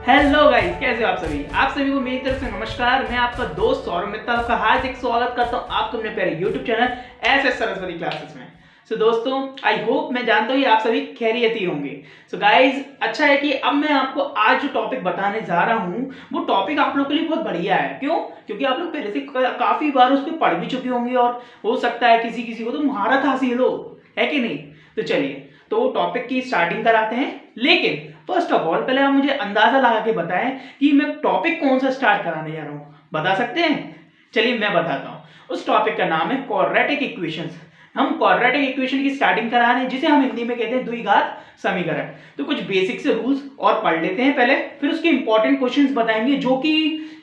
Hello guys, कैसे हो आप सभी को मेरी तरफ से नमस्कार। मैं आपका दोस्त सौरभ मित्तल आपका हार्दिक स्वागत करता हूं आपके अपने प्यारे YouTube channel S Saraswati classes में। सो दोस्तों, आई होप, मैं जानता हूँ आप सभी खैरियत ही होंगे। सो गाइस, अच्छा है कि अब मैं आपको आज जो टॉपिक बताने जा रहा हूँ वो टॉपिक आप लोगों के लिए बहुत बढ़िया है। क्यों? क्योंकि आप लोग पहले से काफी बार उस पर पढ़ भी चुके होंगे और हो सकता है किसी किसी को तो महारत हासिल हो, है कि नहीं? तो चलिए, तो टॉपिक की स्टार्टिंग कराते हैं। लेकिन फर्स्ट ऑफ ऑल पहले आप मुझे अंदाजा लगा के बताएं कि मैं टॉपिक कौन सा स्टार्ट कराने जा रहा हूं। बता सकते हैं? चलिए मैं बताता हूं। उस टॉपिक का नाम है क्वाड्रेटिक इक्वेशंस। हम क्वाड्रेटिक इक्वेशन की स्टार्टिंग करा रहे हैं, जिसे हम हिंदी में कहते हैं द्विघात समीकरण। तो कुछ बेसिक से रूल्स और पढ़ लेते हैं पहले, फिर उसके इंपॉर्टेंट क्वेश्चंस बताएंगे जो कि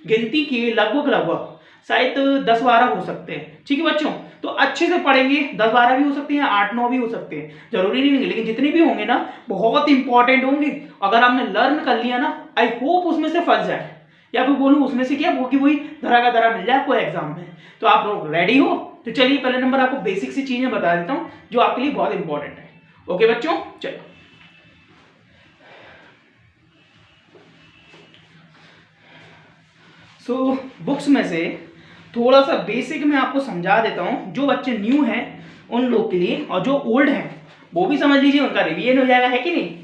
गिनती के लगभग शायद 10-12 हो सकते हैं। ठीक है बच्चों, तो अच्छे से पढ़ेंगे। 10-12 भी हो सकते हैं, 8-9 भी हो सकते हैं, जरूरी नहीं है, लेकिन जितने भी होंगे ना बहुत इंपॉर्टेंट होंगे। अगर आपने लर्न कर लिया ना, आई होप उसमें से फंस जाए, या फिर बोलूं उसमें से क्या, वो कि वही धरा का धरा मिल जाए आपको एग्जाम में। तो आप लोग रेडी हो? तो चलिए पहले नंबर आपको बेसिक सी चीजें बता देता हूं जो आपके लिए बहुत इंपॉर्टेंट है। ओके बच्चों, चलो। सो बुक्स में से थोड़ा सा बेसिक मैं आपको समझा देता हूं, जो बच्चे न्यू हैं उन लोग के लिए, और जो ओल्ड हैं वो भी समझ लीजिए, उनका रिवीजन हो जाएगा, है कि नहीं?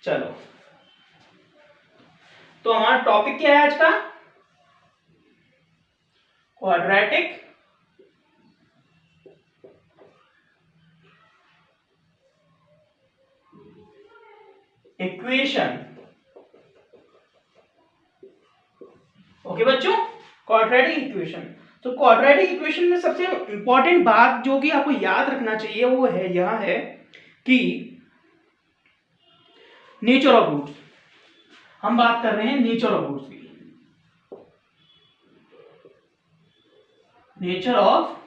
चलो, तो हमारा टॉपिक क्या है आज का? Quadratic equation. ओके बच्चों, क्वाड्रेटिक इक्वेशन। तो क्वाड्रेटिक इक्वेशन में सबसे इंपॉर्टेंट बात जो कि आपको याद रखना चाहिए वो है, यह है कि नेचर ऑफ रूट्स। हम बात कर रहे हैं नेचर ऑफ रूट्स की। नेचर ऑफ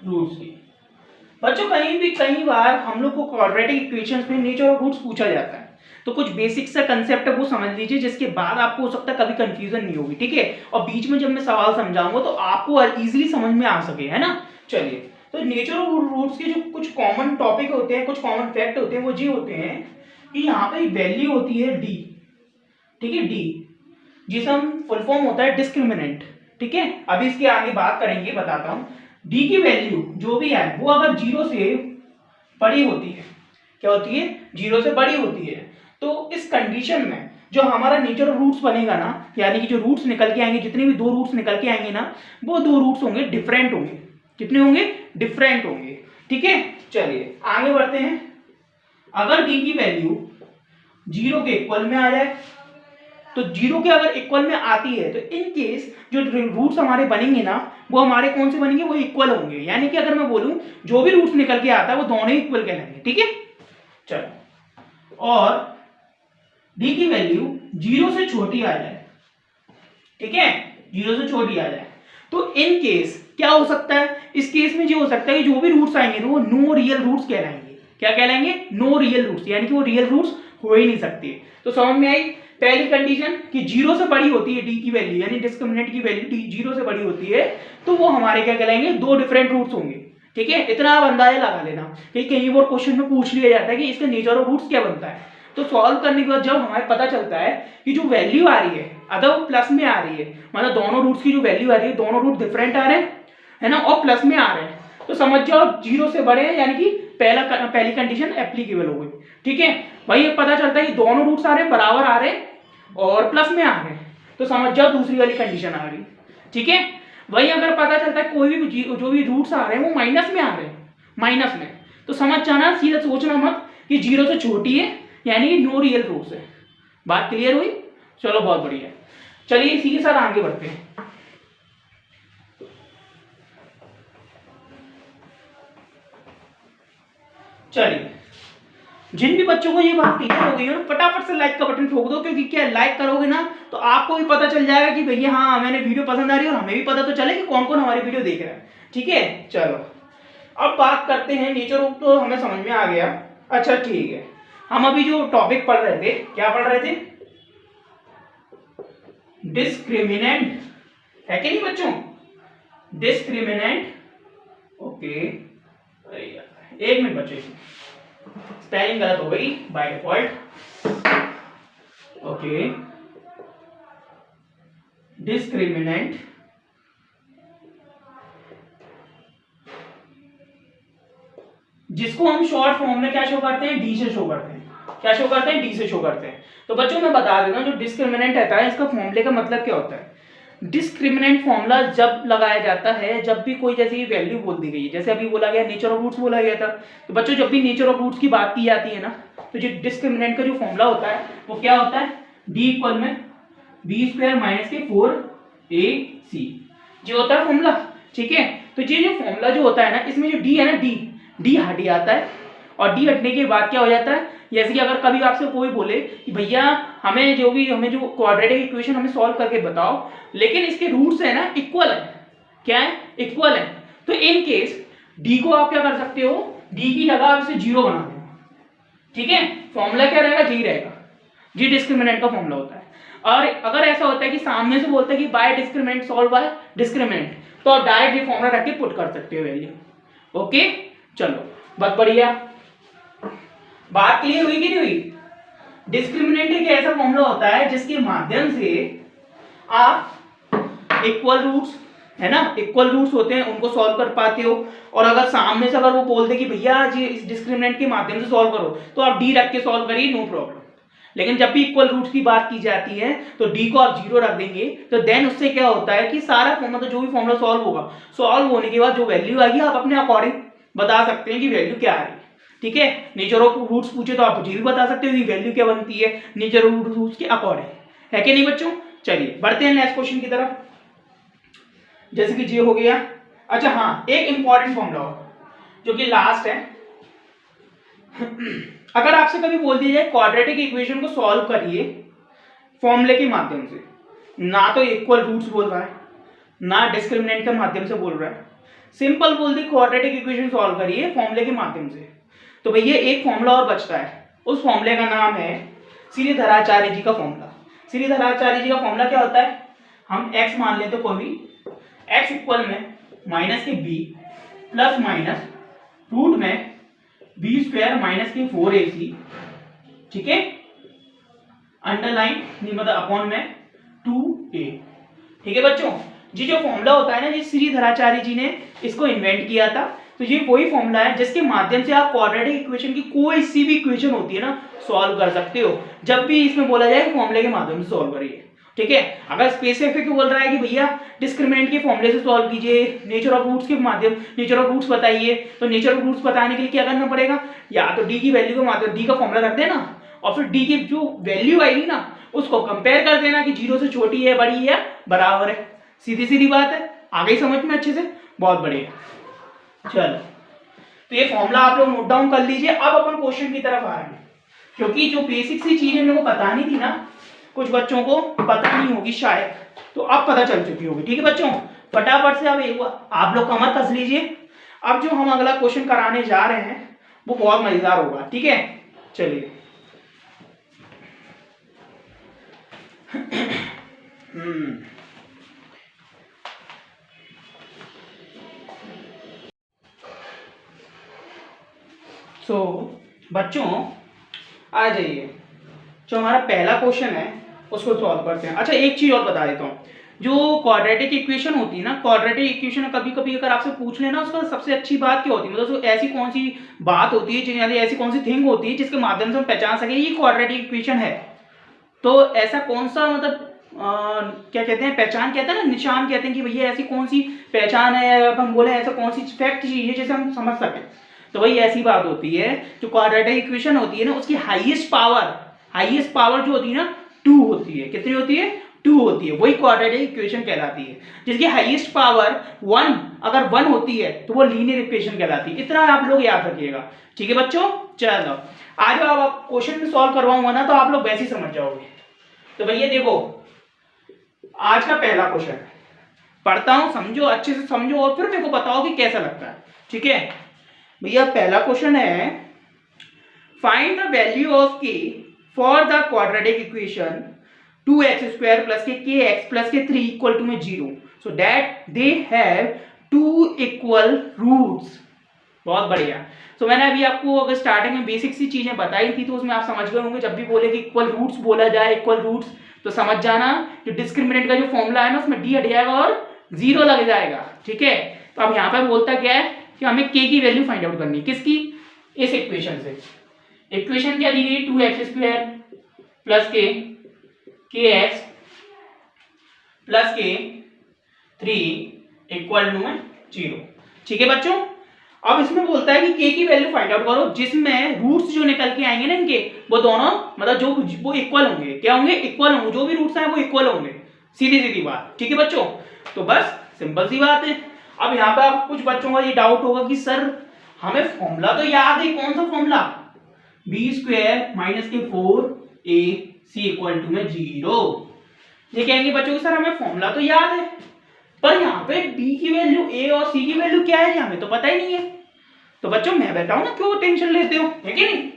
रूट्स की बच्चों, कई बार हम लोग को क्वाड्रेटिक इक्वेशंस में नेचर ऑफ रूट्स पूछा जाता है। तो कुछ बेसिक सा कंसेप्ट है वो समझ लीजिए, जिसके बाद आपको हो सकता है कभी कंफ्यूजन नहीं होगी, ठीक है? और बीच में जब मैं सवाल समझाऊंगा तो आपको इजीली समझ में आ सके, है ना? चलिए, तो नेचर ऑफ रूट्स के जो कुछ कॉमन टॉपिक होते हैं, कुछ कॉमन फैक्ट होते हैं, वो ये होते हैं कि यहाँ पे वैल्यू होती है डी, ठीक है? डी, जिसे हम फुल फॉर्म होता है डिस्क्रिमिनेंट, ठीक है? अभी इसके आगे बात करेंगे, बताता हूं। डी की वैल्यू जो भी है वो अगर 0 से बड़ी होती है, क्या होती है? 0 से बड़ी होती है। तो इस कंडीशन में जो हमारा नेचर ऑफ रूट्स बनेगा ना, यानी कि जो रूट्स निकल के आएंगे, जितने भी दो रूट्स निकल के आएंगे ना, वो दो रूट्स होंगे डिफरेंट होंगे। कितने होंगे? डिफरेंट होंगे, ठीक है? चलिए आगे बढ़ते हैं। अगर डी की वैल्यू 0 के इक्वल में आ जाए, तो 0 के अगर इक्वल में आती है तो इन केस जो रूट्स हमारे बनेंगे ना, वो हमारे कौन से बनेंगे? वो इक्वल होंगे। यानी कि अगर मैं बोलूं जो भी रूट्स निकल के आता है वो दोनों ही इक्वल कहलाएंगे, ठीक है? चलो, और डी की वैल्यू 0 से छोटी आ जाए, ठीक है? 0 से छोटी आ जाए तो इन केस क्या हो सकता है? इस केस में ये हो सकता है कि जो भी रूट्स आएंगे वो नो रियल रूट्स कहलाएंगे। क्या कहलाएंगे? नो रियल रूट्स, यानी कि वो रियल रूट्स हो ही नहीं सकते। तो समझ में आई पहली कंडीशन कि 0 से बड़ी होती है डी की वैल्यू, यानी डिस्क्रिमिनेंट की वैल्यू 0 से बड़ी होती है, तो वो हमारे क्या कहलाएंगे? दो डिफरेंट रूट्स होंगे, ठीक है? इतना आप अंदाजा लगा लेना कि कहीं और क्वेश्चन में पूछ लिया जाता है कि इसका नेचर ऑफ रूट्स क्या बनता है। तो सॉल्व करने के बाद जब हमें पता चलता है कि जो वैल्यू आ रही है अगर वो प्लस में आ रही है, मतलब दोनों रूट्स की जो वैल्यू आ रही है, दोनों रूट डिफरेंट आ रहे हैं, है ना, और प्लस में आ रहे हैं, तो समझ जाओ 0 से बड़े हैं, यानी कि पहली कंडीशन एप्लीकेबल हो गई, ठीक है? भाई पता चलता है कि दोनों रूट्स आ रहे हैं, बराबर आ रहे हैं और प्लस में आ रहे हैं, तो समझ जाओ दूसरी वाली कंडीशन आ गई, ठीक है? वही अगर पता चलता है कोई भी जो भी रूट्स आ रहे हैं वो माइनस में आ रहे हैं, माइनस में, तो समझ जाना, सीधा सोचना मत कि 0 से छोटी है, यानी कि नो रियल रूट्स है। बात क्लियर हुई? चलो बहुत बढ़िया। चलिए इसी के साथ आगे बढ़ते हैं। चलिए, जिन भी बच्चों को ये बात क्लियर हो गई है ना, फटाफट से लाइक का बटन ठोक दो, क्योंकि क्या लाइक करोगे ना तो आपको भी पता चल जाएगा कि भैया हाँ मैंने वीडियो पसंद आ रही है, और हमें भी पता तो चले कि कौन कौन हमारी वीडियो देख रहा है, ठीक है? चलो अब बात करते हैं नेचर ऑफ, तो हमें समझ में आ गया। अच्छा ठीक है, हम अभी जो टॉपिक पढ़ रहे थे, क्या पढ़ रहे थे? डिस्क्रिमिनेंट, है कि नहीं बच्चों? डिस्क्रिमिनेंट। ओके, एक मिनट बच्चों, स्पेलिंग गलत हो गई बाय डिफॉल्ट। ओके, डिस्क्रिमिनेंट जिसको हम शॉर्ट फॉर्म में क्या शो करते हैं, डी से शो करते हैं। क्या शो करते हैं, डी से शो करते हैं। तो बच्चों मैं बता देता हूं जो डिस्क्रिमिनेंट रहता है इसका फॉर्मूले का मतलब क्या होता है। डिस्क्रिमिनेंट फॉर्मूला जब लगाया जाता है जब भी कोई जैसे वैल्यू बोल दी गई है, जैसे अभी बोला गया नेचर ऑफ रूट्स बोला गया था, तो बच्चों जब भी नेचर ऑफ रूट्स की बात की जाती है ना, तो जो डिस्क्रिमिनेंट का जो फॉर्मूला होता है वो क्या होता है, डी इक्वल में बी स्क्वायर माइनस के 4ac जो होता है फॉर्मूला। ठीक है, तो ये जो फॉर्मूला जो होता है ना, इसमें जो डी है ना, डी हट जाता है, और डी हटने के बाद क्या हो जाता है, जैसे कि अगर कभी आपसे कोई बोले कि भैया हमें जो क्वाड्रेटिक इक्वेशन हमें सॉल्व करके बताओ, लेकिन इसके रूट्स है ना इक्वल है, क्या है, इक्वल है, तो इन केस डी को आप क्या कर सकते हो, डी की जगह आप इसे 0 बना देना। ठीक है, फॉर्मूला क्या रहेगा, जी रहेगा, जी डिस्क्रिमिनेंट का फॉर्मूला होता है। और अगर ऐसा होता है कि सामने से बोलते हैं कि by discriminant solve by discriminant, तो आप डायरेक्ट ये फॉर्मूला रख के पुट कर सकते हो वैल्यू। ओके, चलो बहुत बढ़िया, बात क्लियर हुई कि नहीं हुई। डिस्क्रिमिनेंट एक ऐसा फॉर्मूला होता है जिसके माध्यम से आप इक्वल रूट्स है ना, इक्वल रूट्स होते हैं उनको सॉल्व कर पाते हो। और अगर सामने से अगर वो बोल दे कि भैया जी इस डिस्क्रिमिनेंट के माध्यम से सॉल्व करो, तो आप डी रख के सॉल्व करिए, नो प्रॉब्लम। लेकिन जब भी इक्वल रूट्स की बात की जाती है तो डी को आप 0 रख देंगे, तो देन उससे क्या होता है कि सारा फॉर्मूला, तो जो भी फॉर्मूला सॉल्व होगा, सॉल्व होने के बाद जो वैल्यू आएगी आप अपने अकॉर्डिंग बता सकते हैं कि वैल्यू क्या आ रही है। ठीक है, नेचर ऑफ रूट्स पूछे तो आप ये भी बता सकते हो कि वैल्यू क्या बनती है नेचर ऑफ रूट्स के अकॉर्डिंग, है कि नहीं बच्चों। चलिए बढ़ते हैं नेक्स्ट क्वेश्चन की तरफ, जैसे कि ये हो गया। अच्छा हाँ, एक इंपॉर्टेंट फॉर्मूला जो कि लास्ट है अगर आपसे कभी बोल दिया जाए क्वाड्रेटिक इक्वेशन को सॉल्व करिए फॉर्मूले के माध्यम से, ना तो इक्वल रूट्स बोल रहा है ना डिस्क्रिमिनेंट के माध्यम से बोल रहा है, सिंपल बोल दी क्वाड्रेटिक इक्वेशन सॉल्व करिए फॉर्मूले के माध्यम से, तो भैया एक फॉर्मूला और बचता है। उस फॉर्मूले का नाम है श्रीधराचार्य जी का फॉर्मूला। श्रीधराचार्य जी का फॉर्मूला क्या होता है, हम x मान लेते कोई भी, x इक्वल में माइनस के b प्लस माइनस रूट में बी स्क्वायर माइनस के 4ac, ठीक है, अंडरलाइन मतलब अपॉन में 2a। ठीक है बच्चों, जी जो फॉर्मूला होता है ना, जी श्रीधराचार्य जी ने इसको इन्वेंट किया था, तो ये वही फॉर्मूला है जिसके माध्यम से आप क्वाड्रेटिक इक्वेशन की कोई सी भी इक्वेशन होती है ना सॉल्व कर सकते हो, जब भी इसमें बोला जाए फॉर्मूले के माध्यम से सॉल्व करिए। ठीक है, अगर स्पेसिफिक बोल रहा है कि भैया डिस्क्रिमिनेंट के फॉर्मूले से सॉल्व कीजिए, नेचर ऑफ रूट्स के माध्यम, नेचर ऑफ रूट्स बताइए, तो नेचर ऑफ रूट्स बताने के लिए क्या करना पड़ेगा, या तो डी की वैल्यू के माध्यम डी का फॉर्मूला रख देना, और फिर डी की जो वैल्यू आएगी ना उसको कंपेयर कर देना कि 0 से छोटी है, बड़ी है, बराबर है। सीधी सीधी बात है, आ गई समझ में अच्छे से, बहुत बढ़िया। चलो तो ये फॉर्मूला आप लोग नोट डाउन कर लीजिए। अब अपन क्वेश्चन की तरफ आ रहे हैं, क्योंकि जो बेसिक सी चीजें मेरे को बतानी थी ना, कुछ बच्चों को पता नहीं होगी शायद, तो अब पता चल चुकी होगी। ठीक है बच्चों, फटाफट से अब एक आप लोग कमर कस लीजिए। अब जो हम अगला क्वेश्चन कराने जा रहे हैं वो बहुत मजेदार होगा। ठीक है, चलिए बच्चों आ जाइए, जो हमारा पहला क्वेश्चन है उसको सॉल्व करते हैं। अच्छा एक चीज और बता देता हूँ, जो क्वाड्रेटिक इक्वेशन होती है ना, क्वाड्रेटिक इक्वेशन कभी कभी अगर आपसे पूछ लेना उसका सबसे अच्छी बात क्या होती है, मतलब ऐसी कौन सी बात होती है, यानी ऐसी कौन सी थिंग होती है जिसके माध्यम से हम पहचान सके ये क्वाड्रेटिक इक्वेशन है। तो ऐसा कौन सा मतलब क्या कहते हैं, पहचान कहते हैं ना, निशान कहते हैं कि भैया ऐसी कौन सी पहचान है, हम बोले ऐसा कौन सी फैक्ट चीज है जिसे हम समझ सकें, तो वही ऐसी बात होती है जो क्वाड्रेटिक इक्वेशन होती है ना, उसकी हाईएस्ट पावर जो होती है ना 2 होती है। कितनी होती है, 2 होती है, वही क्वाड्रेटिक इक्वेशन कहलाती है। जिसकी हाईएस्ट पावर 1 अगर 1 होती है तो वो लीनियर इक्वेशन कहलाती है। इतना आप लोग याद रखिएगा। ठीक है बच्चों, चलो आज आप क्वेश्चन में सॉल्व करवाऊंगा ना तो आप लोग वैसे ही समझ जाओगे। तो भैया देखो आज का पहला क्वेश्चन पढ़ता हूं, समझो अच्छे से समझो और फिर मेरे को बताओ कि कैसा लगता है। ठीक है भैया, पहला क्वेश्चन है find the value of k for the quadratic equation 2x² plus के kx प्लस के 3 इक्वल टू में 0 so that they have 2 equal roots. बहुत बढ़िया। तो मैंने अभी आपको अगर स्टार्टिंग में बेसिक सी चीजें बताई थी तो उसमें आप समझ गए होंगे। जब भी बोले कि इक्वल रूट्स बोला जाए, इक्वल रूट्स, तो समझ जाना कि डिस्क्रिमिनेंट का जो फॉर्मूला है ना उसमें डी हट जाएगा और जीरो लग जाएगा। ठीक है, तो अब यहाँ पे बोलता क्या है कि हमें के की वैल्यू फाइंड आउट करनी है। किसकी? इस इक्वेशन से। इक्वेशन क्या दी गई? 2x² प्लस के एक्स प्लस के 3 इक्वल टू में 0। ठीक है बच्चों, अब इसमें बोलता है कि के की वैल्यू फाइंड आउट करो जिसमें रूट्स जो निकल के आएंगे ना इनके, वो दोनों मतलब जो वो इक्वल होंगे। क्या होंगे? इक्वल होंगे। जो भी रूट्स हैं वो इक्वल होंगे। सीधी सीधी बात। ठीक है बच्चों, तो बस सिंपल सी बात है। अब यहाँ पे आप कुछ बच्चों का ये डाउट होगा कि सर हमें फॉर्मूला तो याद है, कौन सा फॉर्मूला? b² माइनस के 4ac इक्वल टू में 0। ये कहेंगे बच्चों कि सर हमें फॉर्मूला तो याद है, पर यहाँ पे b की वैल्यू a और c की वैल्यू क्या है हमें तो पता ही नहीं है। तो बच्चों मैं बताऊं ना, क्यों टेंशन लेते हो, है कि नहीं?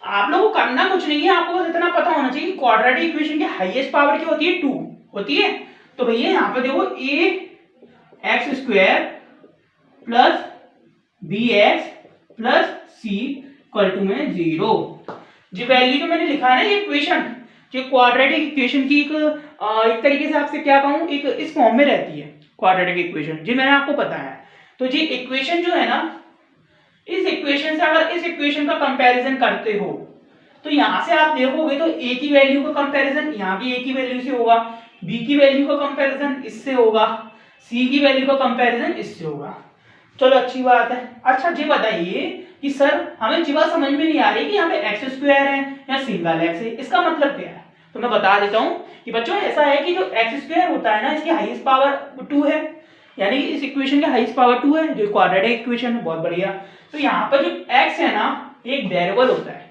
आप लोगों को करना कुछ नहीं है, आपको बस इतना पता होना चाहिए कि क्वाड्रेटिक इक्वेशन की हाईएस्ट पावर क्या होती है? 2 होती है। तो भैया यहाँ पे देखो ax² plus bx plus c equal to में 0। जो वैल्यू जो मैंने लिखा है ना ये इक्वेशन, जो क्वाड्रेटिक इक्वेशन की एक तरीके से आपसे क्या कहूं, एक इस फॉर्म में रहती है क्वाड्रेटिक इक्वेशन, जी मैंने आपको बताया है। तो ये इक्वेशन जो है ना, इस इक्वेशन से अगर इस इक्वेशन का कंपैरिजन करते हो तो यहां से आप देखोगे तो a की वैल्यू का कंपैरिजन यहाँ की a की वैल्यू से होगा, b की वैल्यू का कंपैरिजन इससे होगा, c की वैल्यू का कंपैरिजन इससे होगा। चलो अच्छी बात है। अच्छा जी बताइए कि सर हमें जी बात समझ में नहीं आ रही कि यहाँ पे x² है या सिंगल x है, इसका मतलब क्या है? तो मैं बता देता हूँ कि बच्चों ऐसा है कि जो x² होता है ना इसकी हाईएस्ट पावर 2 है, यानी कि इस इक्वेशन की हाईएस्ट पावर 2 है, जो क्वाड्रेटिक इक्वेशन है। बहुत बढ़िया। तो यहाँ पर जो x है ना एक वेरिएबल होता है।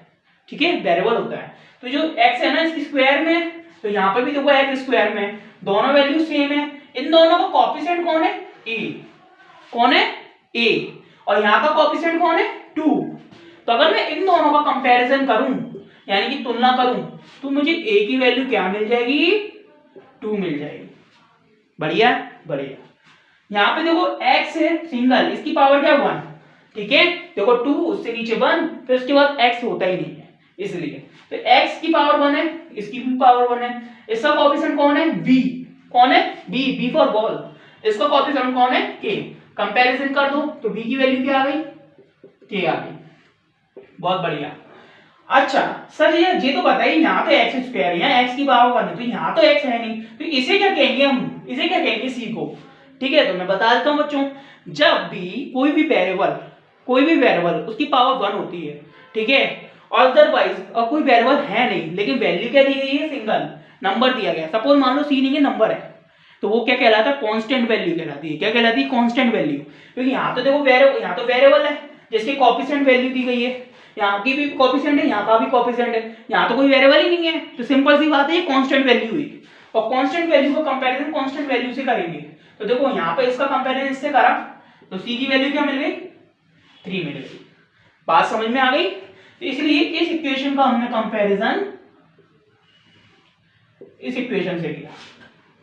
ठीक है, वेरिएबल होता है। तो जो x है ना इसकी स्क्वायर में, तो यहाँ पर भी देखो x² में दोनों वैल्यू सेम है। इन दोनों का कोएफिशिएंट कौन है? a। कौन है? a। और यहाँ का कोएफिशिएंट कौन है? 2। तो अगर मैं इन दोनों का कंपैरिजन करूं यानी कि तुलना करूं तो मुझे a की वैल्यू क्या मिल जाएगी? 2 मिल जाएगी। बढ़िया बढ़िया। यहाँ पे देखो x है सिंगल, इसकी पावर क्या? 1। ठीक है, देखो 2 उससे नीचे 1, फिर उसके बाद x होता ही नहीं है इसलिए। तो x की पावर 1 है, इसकी भी पावर 1 है। इसका कोएफिशिएंट कौन है? b। कौन है? b for ball. इसका कोएफिशिएंट कौन है? k। कंपैरिजन कर दो तो b की वैल्यू क्या आ गई? k आ गई। बहुत बढ़िया। अच्छा सर ये तो बताइए, यहाँ तो x² है, यहाँ x की पावर 1 है, तो यहाँ तो x है नहीं, तो इसे क्या कहेंगे हम? इसे क्या कहेंगे? c को। ठीक है, तो मैं बता देता हूँ बच्चों, जब भी कोई भी वेरिएबल उसकी पावर 1 होती है, ठीक है, और अदरवाइज और कोई वेरिएबल है नहीं लेकिन वैल्यू क्या दी गई है? सिंगल नंबर दिया गया। सपोज मान लो c नहीं है, नंबर है, तो वो क्या कहलाता है? कांस्टेंट वैल्यू कहलाती है। क्या कहलाती है? Constant value. क्योंकि यहाँ तो देखो यहाँ तो वेरिएबल है जिसकी कोएफिशिएंट वैल्यू दी गई है, यहाँ की भी कोएफिशिएंट है, यहाँ का भी कोएफिशिएंट है, यहाँ तो कोई वेरिएबल ही नहीं है, तो सिंपल सी बात है ये कांस्टेंट वैल्यू हुई। और कांस्टेंट वैल्यू का कंपैरिजन कांस्टेंट वैल्यू से करेंगे, तो देखो यहाँ पे इसका कंपैरिजन इससे करा तो c की वैल्यू क्या मिल गई? 3 मिल गई। बात समझ में आ गई? तो इसलिए इस इक्वेशन का हमने कंपैरिजन इस इक्वेशन से किया।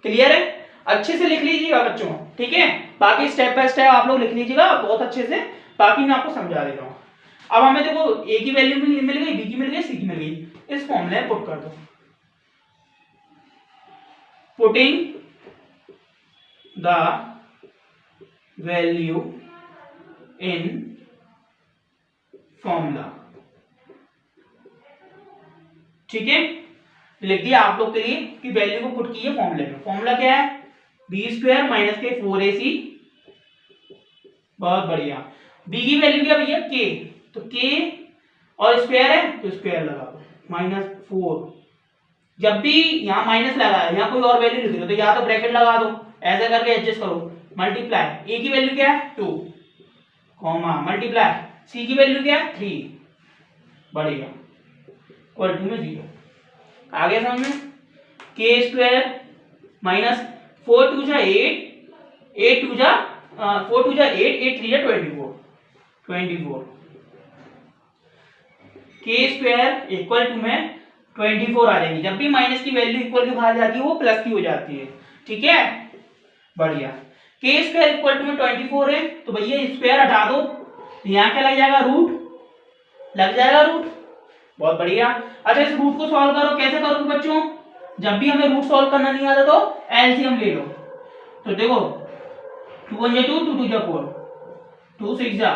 क्लियर है? अच्छे से लिख लीजिएगा बच्चों, ठीक है, बाकी स्टेप बाय स्टेप आप लोग लिख लीजिएगा बहुत अच्छे से, बाकी मैं आपको समझा देता हूँ। अब हमें देखो a की वैल्यू मिल गई, b की मिल गई, c की मिल गई। इस फॉर्मूले में पुट कर दो। Putting the value in formula. ठीक है, लिख दिया आप लोग के लिए कि वैल्यू को पुट कीजिए फॉर्मूले में। फॉर्मूला क्या है? b² माइनस के 4ac। बहुत बढ़िया। b की वैल्यू क्या भैया? k, तो k और स्क्वायर है तो स्क्वायर लगा दो, -4। जब भी यहाँ माइनस लगा है, यहाँ कोई और वैल्यू लिख दो तो या तो ब्रैकेट लगा दो, ऐसा करके एडजस्ट करो। मल्टीप्लाई a की वैल्यू क्या है? 2, कॉमा मल्टीप्लाई c की वैल्यू क्या है? 3। बढ़िया, इक्वल टू में 0। आ गया समझ में? k² माइनस 4 2 जा 8, 8 2 जा 4 2 जा 8, 8 3 जा 24, k² इक्वल टू में 24 आ जाएगी। जब भी माइनस की वैल्यू इक्वल की बाहर जाती है वो प्लस की हो जाती है। ठीक है, बढ़िया। k² इक्वल टू में 24 है तो भैया स्क्वायर हटा दो, तो यहाँ क्या लग जाएगा, रूट लग जाएगा, रूट। बहुत बढ़िया। अच्छा इस रूट को सॉल्व करो, कैसे करोगे बच्चों, जब भी हमें रूट सॉल्व करना नहीं आता तो एलसीएम ले लो। तो देखो 2 1 2 2 2 4 2 6 जा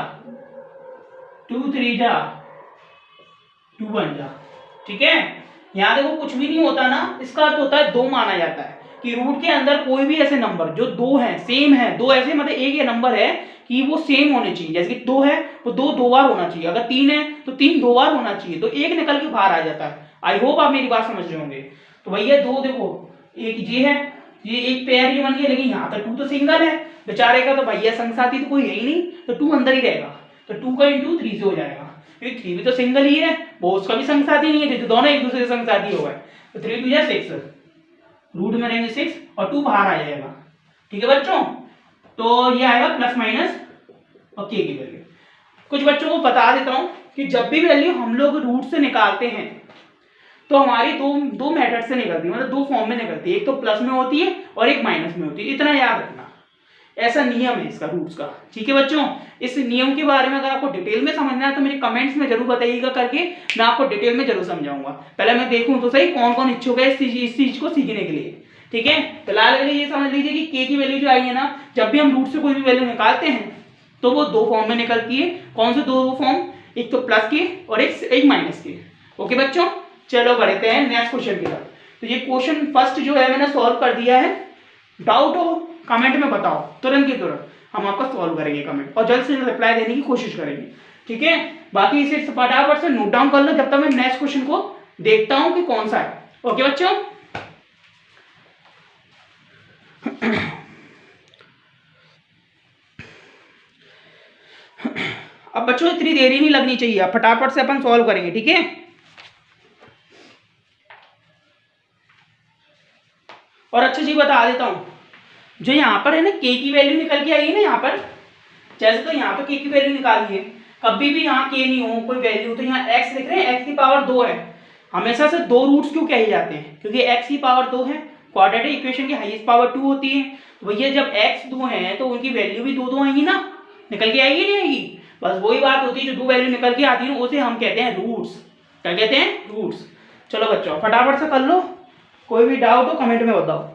2 3 जा 2 1 जा, ठीक है। यहाँ देखो कुछ भी नहीं होता ना, इसका अर्थ होता है 2 माना जाता है कि रूट के अंदर कोई भी ऐसे नंबर जो 2 है, सेम है, 2 ऐसे मतलब एक ये नंबर है कि वो सेम होने चाहिए। जैसे कि 2 है तो 2 2 बार होना चाहिए, अगर 3 है तो 3 2 बार होना चाहिए, तो एक निकल के बाहर आ जाता है। आई होप आप मेरी बात समझ रहे होंगे। तो भैया 2 देखो, एक ये है, ये एक पेयर ये बन गया, लेकिन यहाँ पर 2 तो सिंगल है बेचारे का, तो भैया संग साथी तो कोई है ही नहीं, तो 2 अंदर ही रहेगा, तो 2 का इंटू 3 से हो जाएगा, क्योंकि 3 भी तो सिंगल ही है, वो उसका भी संग साथी नहीं है, तो दोनों एक दूसरे के संग साथी हो गए। तो 3 2 जा 6, रूट में रहेंगे 6 और 2 बाहर आ जाएगा, ठीक है बच्चों। तो ये आएगा प्लस माइनस और के की वैल्यू। कुछ बच्चों को बता देता हूं कि जब भी वैल्यू हम लोग रूट से निकालते हैं तो हमारी दो मेथड से निकलती है, मतलब 2 फॉर्म में निकलती है, एक तो प्लस में होती है और एक माइनस में होती है, इतना याद रखना, ऐसा नियम है इसका रूट्स का, ठीक है बच्चों। इस नियम के बारे में अगर आपको डिटेल में समझना है तो मेरे कमेंट्स में जरूर बताइएगा करके, मैं आपको डिटेल में जरूर समझाऊंगा। पहले मैं देखूं तो सही कौन कौन इच्छुक है इस चीज को सीखने के लिए, ठीक है। फिलहाल के लिए ये समझ लीजिए कि के की वैल्यू जो आई है ना, जब भी हम रूट से कोई भी वैल्यू निकालते हैं तो वो 2 फॉर्म में निकलती है। कौन से 2 फॉर्म, एक तो प्लस के और एक माइनस के। ओके बच्चों, चलो बढ़ते हैं नेक्स्ट क्वेश्चन की तरफ। तो ये क्वेश्चन फर्स्ट जो है मैंने सॉल्व कर दिया है, डाउट हो कमेंट में बताओ, तुरंत की तुरंत हम आपका सॉल्व करेंगे कमेंट, और जल्द से जल्द रिप्लाई देने की कोशिश करेंगे, ठीक है। बाकी इसे फटाफट से नोट डाउन कर लो जब तक मैं नेक्स्ट क्वेश्चन को देखता हूं कि कौन सा है। ओके बच्चों, अब बच्चों इतनी देरी नहीं लगनी चाहिए, अब फटाफट से अपन सॉल्व करेंगे, ठीक है। और अच्छा जी बता देता हूं, जो यहाँ पर है ना के की वैल्यू निकल के आई है ना, यहाँ पर जैसे तो यहाँ पर के की वैल्यू निकाली है, कभी भी यहाँ के नहीं हो कोई वैल्यू तो यहाँ एक्स लिख रहे हैं, एक्स की पावर 2 है। हमेशा से 2 रूट्स क्यों कहे जाते हैं, क्योंकि एक्स की पावर 2 है, क्वाड्रेटिक इक्वेशन की हाईएस्ट पावर 2 होती है। तो भैया जब एक्स 2 है तो उनकी वैल्यू भी 2 2 आएगी ना, निकल के आएगी नहीं आएगी, बस वही बात होती है, जो 2 वैल्यू निकल के आती है उसे हम कहते हैं रूट्स। क्या कहते हैं, रूट्स। चलो बच्चों फटाफट से कर लो, कोई भी डाउट हो कमेंट में बताओ।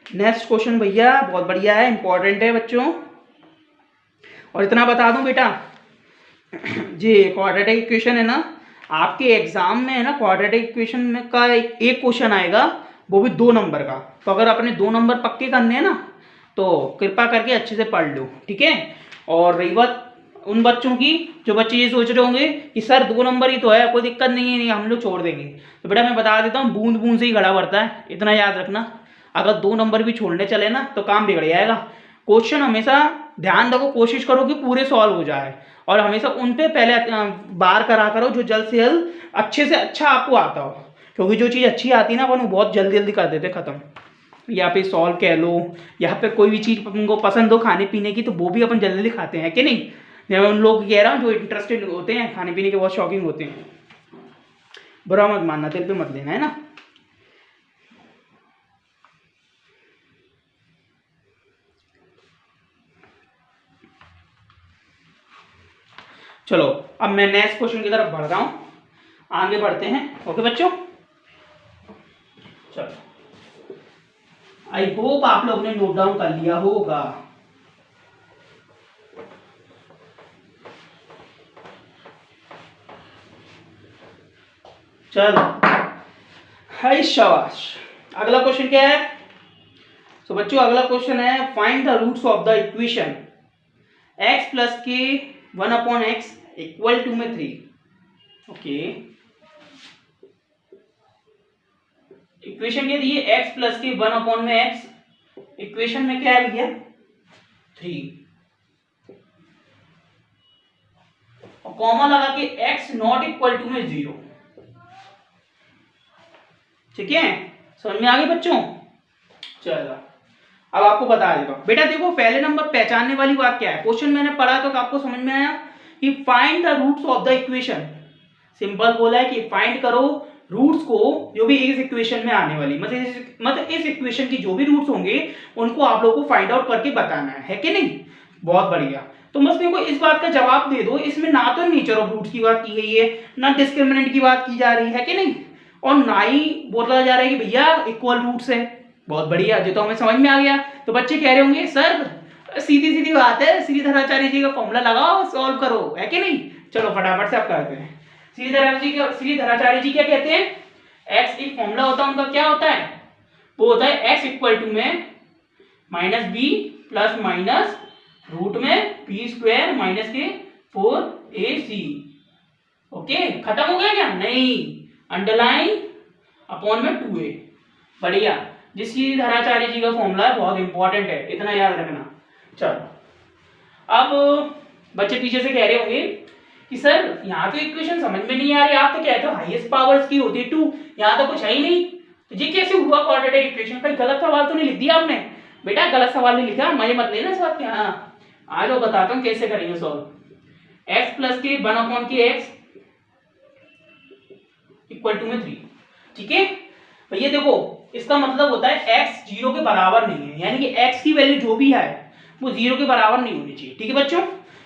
नेक्स्ट क्वेश्चन भैया बहुत बढ़िया है, इंपॉर्टेंट है बच्चों। और इतना बता दूं बेटा, जी क्वाड्रेटिक इक्वेशन है ना, आपके एग्जाम में है ना क्वाड्रेटिक इक्वेशन में का एक क्वेश्चन आएगा, वो भी 2 नंबर का। तो अगर अपने 2 नंबर पक्के करने हैं ना तो कृपा करके अच्छे से पढ़ लो, ठीक है। और रही बात उन बच्चों की जो बच्चे ये सोच रहे होंगे कि सर 2 नंबर ही तो है, कोई दिक्कत नहीं है, नहीं हम लोग छोड़ देंगे, तो बेटा मैं बता देता हूँ, बूंद बूंद से ही घड़ा भरता है, इतना याद रखना। अगर 2 नंबर भी छोड़ने चले ना तो काम बिगड़ जाएगा। क्वेश्चन हमेशा ध्यान रखो, कोशिश करो कि पूरे सॉल्व हो जाए, और हमेशा उन पे पहले बार करा करो जो जल्द से जल्द अच्छे से अच्छा आपको आता हो, क्योंकि जो चीज़ अच्छी आती है ना अपन वो बहुत जल्दी जल्दी कर देते खत्म। यहाँ पे सॉल्व कह लो, यहाँ पे कोई भी चीज़ उनको पसंद हो खाने पीने की तो वो भी अपन जल्दी जल्दी खाते हैं, कि नहीं। मैं उन लोग कह रहा हूँ जो इंटरेस्टेड होते हैं खाने पीने के, बहुत शौकीन होते हैं, बुरा मत मानना, दिल पे मत लेना, है ना। चलो अब मैं नेक्स्ट क्वेश्चन की तरफ बढ़ रहा हूं, आगे बढ़ते हैं। ओके बच्चों, चलो आई होप आप लोग ने नोट डाउन कर लिया होगा। चलो हाय शाबाश, अगला क्वेश्चन क्या है। तो बच्चों अगला क्वेश्चन है, find the roots of the equation x plus के 1/x इक्वल टू में 3। ओके, इक्वेशन क्या दी है, x प्लस के 1/x, इक्वेशन में क्या है भैया 3, और कॉमा लगा के x नॉट इक्वल टू में 0। ठीक है, समझ में आ गई बच्चों। चलो अब आपको बता देता हूँ बेटा। देखो पहले नंबर पहचानने वाली बात क्या है, क्वेश्चन मैंने पढ़ा तो आपको समझ में आया कि find the roots of the equation. Simple बोला है कि फाइंड करो रूट्स को जो भी इस इक्वेशन में आने वाली, मतलब इस इक्वेशन की जो भी रूट्स होंगे उनको आप लोग को फाइंड आउट करके बताना है कि नहीं। बहुत बढ़िया। तो बस मेरे को इस बात का जवाब दे दो, इसमें ना तो नेचर ऑफ रूट्स की बात की गई है, ना डिस्क्रिमिनेंट की बात की जा रही है कि नहीं, और ना ही बोला जा रहा है कि भैया इक्वल रूट्स है। बहुत बढ़िया, जो तो हमें समझ में आ गया। तो बच्चे कह रहे होंगे सर सीधी सीधी बात है, श्रीधराचार्य जी का फॉर्मूला लगाओ सॉल्व करो, है कि नहीं। चलो फटाफट से आप करते हैं। श्रीधराचार्य जी क्या कहते हैं, एक्स एक फॉर्मूला होता है उनका, क्या होता है वो होता है एक्स इक्वल टू में minus b plus minus root में बी स्क्वायर माइनस के 4ac। ओके, खत्म हो गया क्या, नहीं, अंडरलाइन अपॉन में 2a। बढ़िया, जिस श्रीधराचार्य जी का फॉर्मूला है बहुत इंपॉर्टेंट है, इतना याद रखना। चलो अब बच्चे पीछे से कह रहे होंगे कि सर यहाँ तो इक्वेशन समझ में नहीं आ रही, आप तो कहते हो हाईएस्ट पावर्स की होती है 2, यहाँ तो कुछ है ही नहीं, तो ये कैसे हुआ क्वाड्रेटिक इक्वेशन। कहीं गलत सवाल तो नहीं लिख दिया आपने। बेटा गलत सवाल नहीं लिखा, मजे मत लेना इस बात के। हाँ आ जाओ बताता हूँ कैसे करेंगे सॉल्व। एक्स प्लस के 1/x इक्वल टू में 3। ठीक है भैया, देखो इसका मतलब होता है x 0 के बराबर नहीं है, यानी कि x की वैल्यू जो भी है वो 0 के बराबर नहीं होनी चाहिए। ठीक है बच्चों,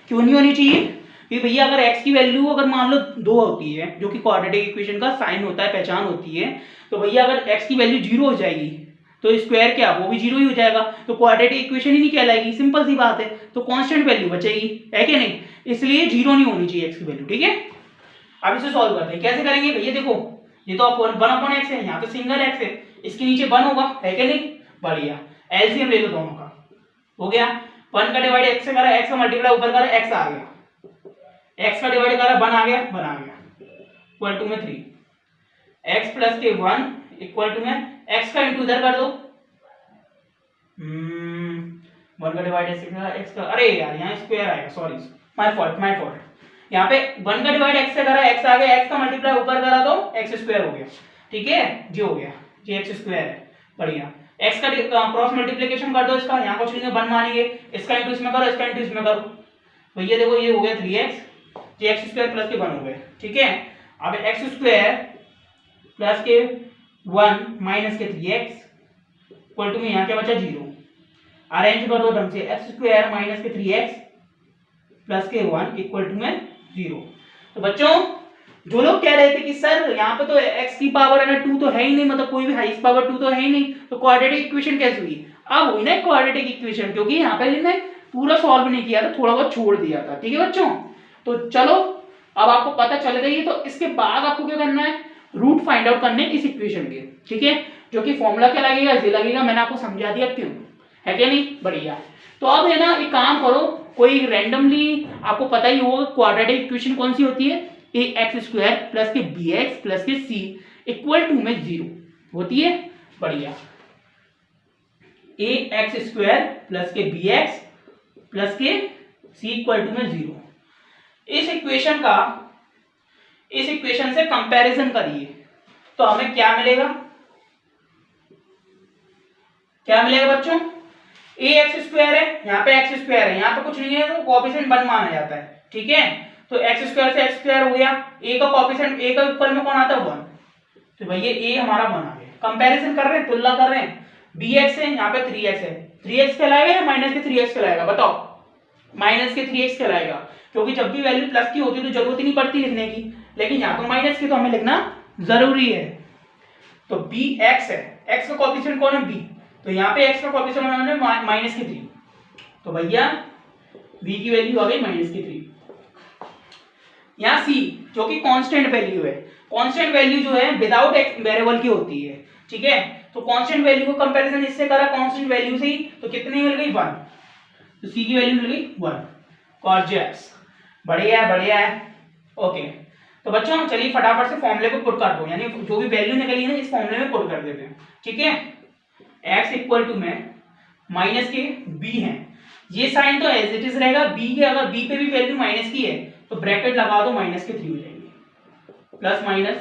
क्यों नहीं होनी चाहिए, क्योंकि भैया अगर x की वैल्यू अगर मान लो 2 होती है, जो कि क्वाड्रेटिक इक्वेशन का साइन होता है, पहचान होती है, तो भैया अगर x की वैल्यू 0 हो जाएगी तो स्क्वायर क्या वो भी 0 ही हो जाएगा, तो क्वाड्रेटिक इक्वेशन ही नहीं कहलाएगी। सिंपल सी बात है, तो कांस्टेंट वैल्यू बचेगी, है कि नहीं, इसलिए 0 नहीं होनी चाहिए x की वैल्यू। ठीक है, अब इसे सॉल्व करते हैं। कैसे करेंगे भैया, देखो ये तो 1/x है, यहाँ तो सिंगल x है, इसके नीचे 1 होगा, है कि नहीं। बढ़िया, एलसीएम ले लो दोनों का, हो गया 1 का डिवाइड x से करा, x का मल्टीप्लाई ऊपर करा, x आ गया, x का डिवाइड करा 1 आ गया, 1 आ गया, इक्वल टू में 3। x प्लस के 1 इक्वल टू में x का इंटू इधर कर दो, 1 का डिवाइड x का, अरे यार यहाँ स्क्वायर आएगा, सॉरी माय फॉल्ट। यहाँ पे 1 का डिवाइड x से करा, x आ गया, x का मल्टीप्लाई ऊपर करा तो x स्क्वायर हो गया। ठीक है, जी हो गया, जी x स्क्वायर है। बढ़िया, x का क्रॉस मल्टीप्लिकेशन कर दो, इसका यहाँ कुछ नहीं 1 मानेंगे, इसका इंटू इसमें करो, इसका इंटू इसमें करो, तो ये देखो ये हो गया 3x, जी x स्क्वायर प्लस के 1 हो गए। ठीक है, अब x स्क्वायर प्लस के 1 माइनस के 3x इक्वल टू में यहाँ क्या बचा 0। अरेंज कर दो ढंग से, x स्क्वायर माइनस के 3x प्लस के 1 इक्वल टू में 0। तो बच्चों जो लोग कह रहे थे कि सर यहाँ पे तो x की पावर है ना 2 तो है ही नहीं, मतलब कोई भी हाईएस्ट पावर 2 तो है ही नहीं, तो क्वाड्रेटिक इक्वेशन कैसे हुई, अब हुई ना क्वाड्रेटिक इक्वेशन, क्योंकि यहाँ पे मैंने पूरा सॉल्व नहीं किया था, थोड़ा बहुत छोड़ दिया था। ठीक है बच्चों, तो चलो अब आपको पता चल गई है, तो इसके बाद आपको क्या करना है, रूट फाइंड आउट करने इस इक्वेशन के। ठीक है, जो कि फॉर्मूला क्या लगेगा, ये लगेगा, मैंने आपको समझा दिया क्यों, है क्या नहीं। बढ़िया, तो अब है ना एक काम करो, कोई रैंडमली आपको पता ही होगा क्वाड्रेटिक इक्वेशन कौन सी होती है, ax स्क्वायर प्लस के bx प्लस के c इक्वल टू में 0 होती है। बढ़िया, ax स्क्वायर प्लस के bx प्लस के c इक्वल टू में 0। इस इक्वेशन से कंपैरिजन करिए तो हमें क्या मिलेगा, क्या मिलेगा बच्चों, ax स्क्वायर है, यहाँ पे x स्क्वायर है, यहाँ पे कुछ नहीं है तो कोएफिशिएंट 1 माना जाता है। ठीक है, तो x स्क्वायर से x स्क्वायर हो गया, a का कोएफिशिएंट a का ऊपर में कौन आता है 1, तो भैया a हमारा 1 आ गया। कंपैरिजन कर रहे हैं, तुलना कर रहे हैं, bx है यहाँ पे 3x है, 3x कहलाएगा या माइनस के 3x कहलाएगा, बताओ, माइनस के 3x कहलाएगा, क्योंकि जब भी वैल्यू प्लस की होती है तो जरूरत ही नहीं पड़ती लिखने की, लेकिन यहाँ तो माइनस की तो हमें लिखना जरूरी है। तो bx है, x का कोएफिशिएंट कौन है b, तो यहाँ पे x का कोएफिशिएंट है माइनस के 3, तो भैया b की वैल्यू आ गई माइनस की 3। यहाँ c जो कि कांस्टेंट वैल्यू है, कांस्टेंट वैल्यू जो है विदाउट एक्स वेरिएबल की होती है। ठीक है, तो कांस्टेंट वैल्यू को कंपैरिजन इससे करा कांस्टेंट वैल्यू से ही, तो कितनी मिल गई 1, तो c की वैल्यू मिल गई 1 कॉस। बढ़िया है, बढ़िया है। ओके, तो बच्चों चलिए फटाफट से फॉर्मूले को पुट कर दो, यानी जो भी वैल्यू निकली है ना इस फॉर्मूले में पुट कर देते हैं। ठीक है, x इक्वल टू में माइनस के b है, ये साइन तो एज इट इज रहेगा, b के अगर b पे भी वैल्यू माइनस की है तो ब्रैकेट लगा दो, माइनस के 3 हो जाएंगे, प्लस माइनस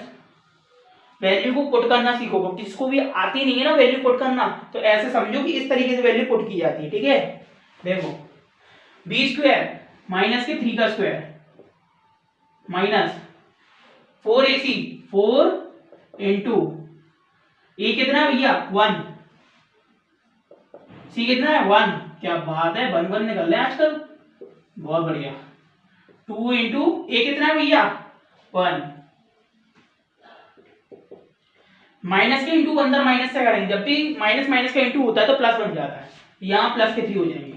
वैल्यू को पुट करना सीखो। किसको भी आती नहीं है ना वैल्यू पुट करना, तो ऐसे समझो कि इस तरीके से वैल्यू पुट की जाती है, ठीक है। देखो बी स्क्वायर माइनस के 3 का स्क्वायर माइनस 4ac 4 इंटू ए कितना है भैया 1, सी कितना है 1, क्या बात है, 1 1 निकल रहे हैं आजकल, बहुत बढ़िया। 2 इंटू ए कितना है भैया 1, माइनस के इंटू अंदर माइनस से करेंगे, जब भी माइनस माइनस का इंटू होता है तो प्लस बन जाता है, यहाँ प्लस के 3 हो जाएंगे,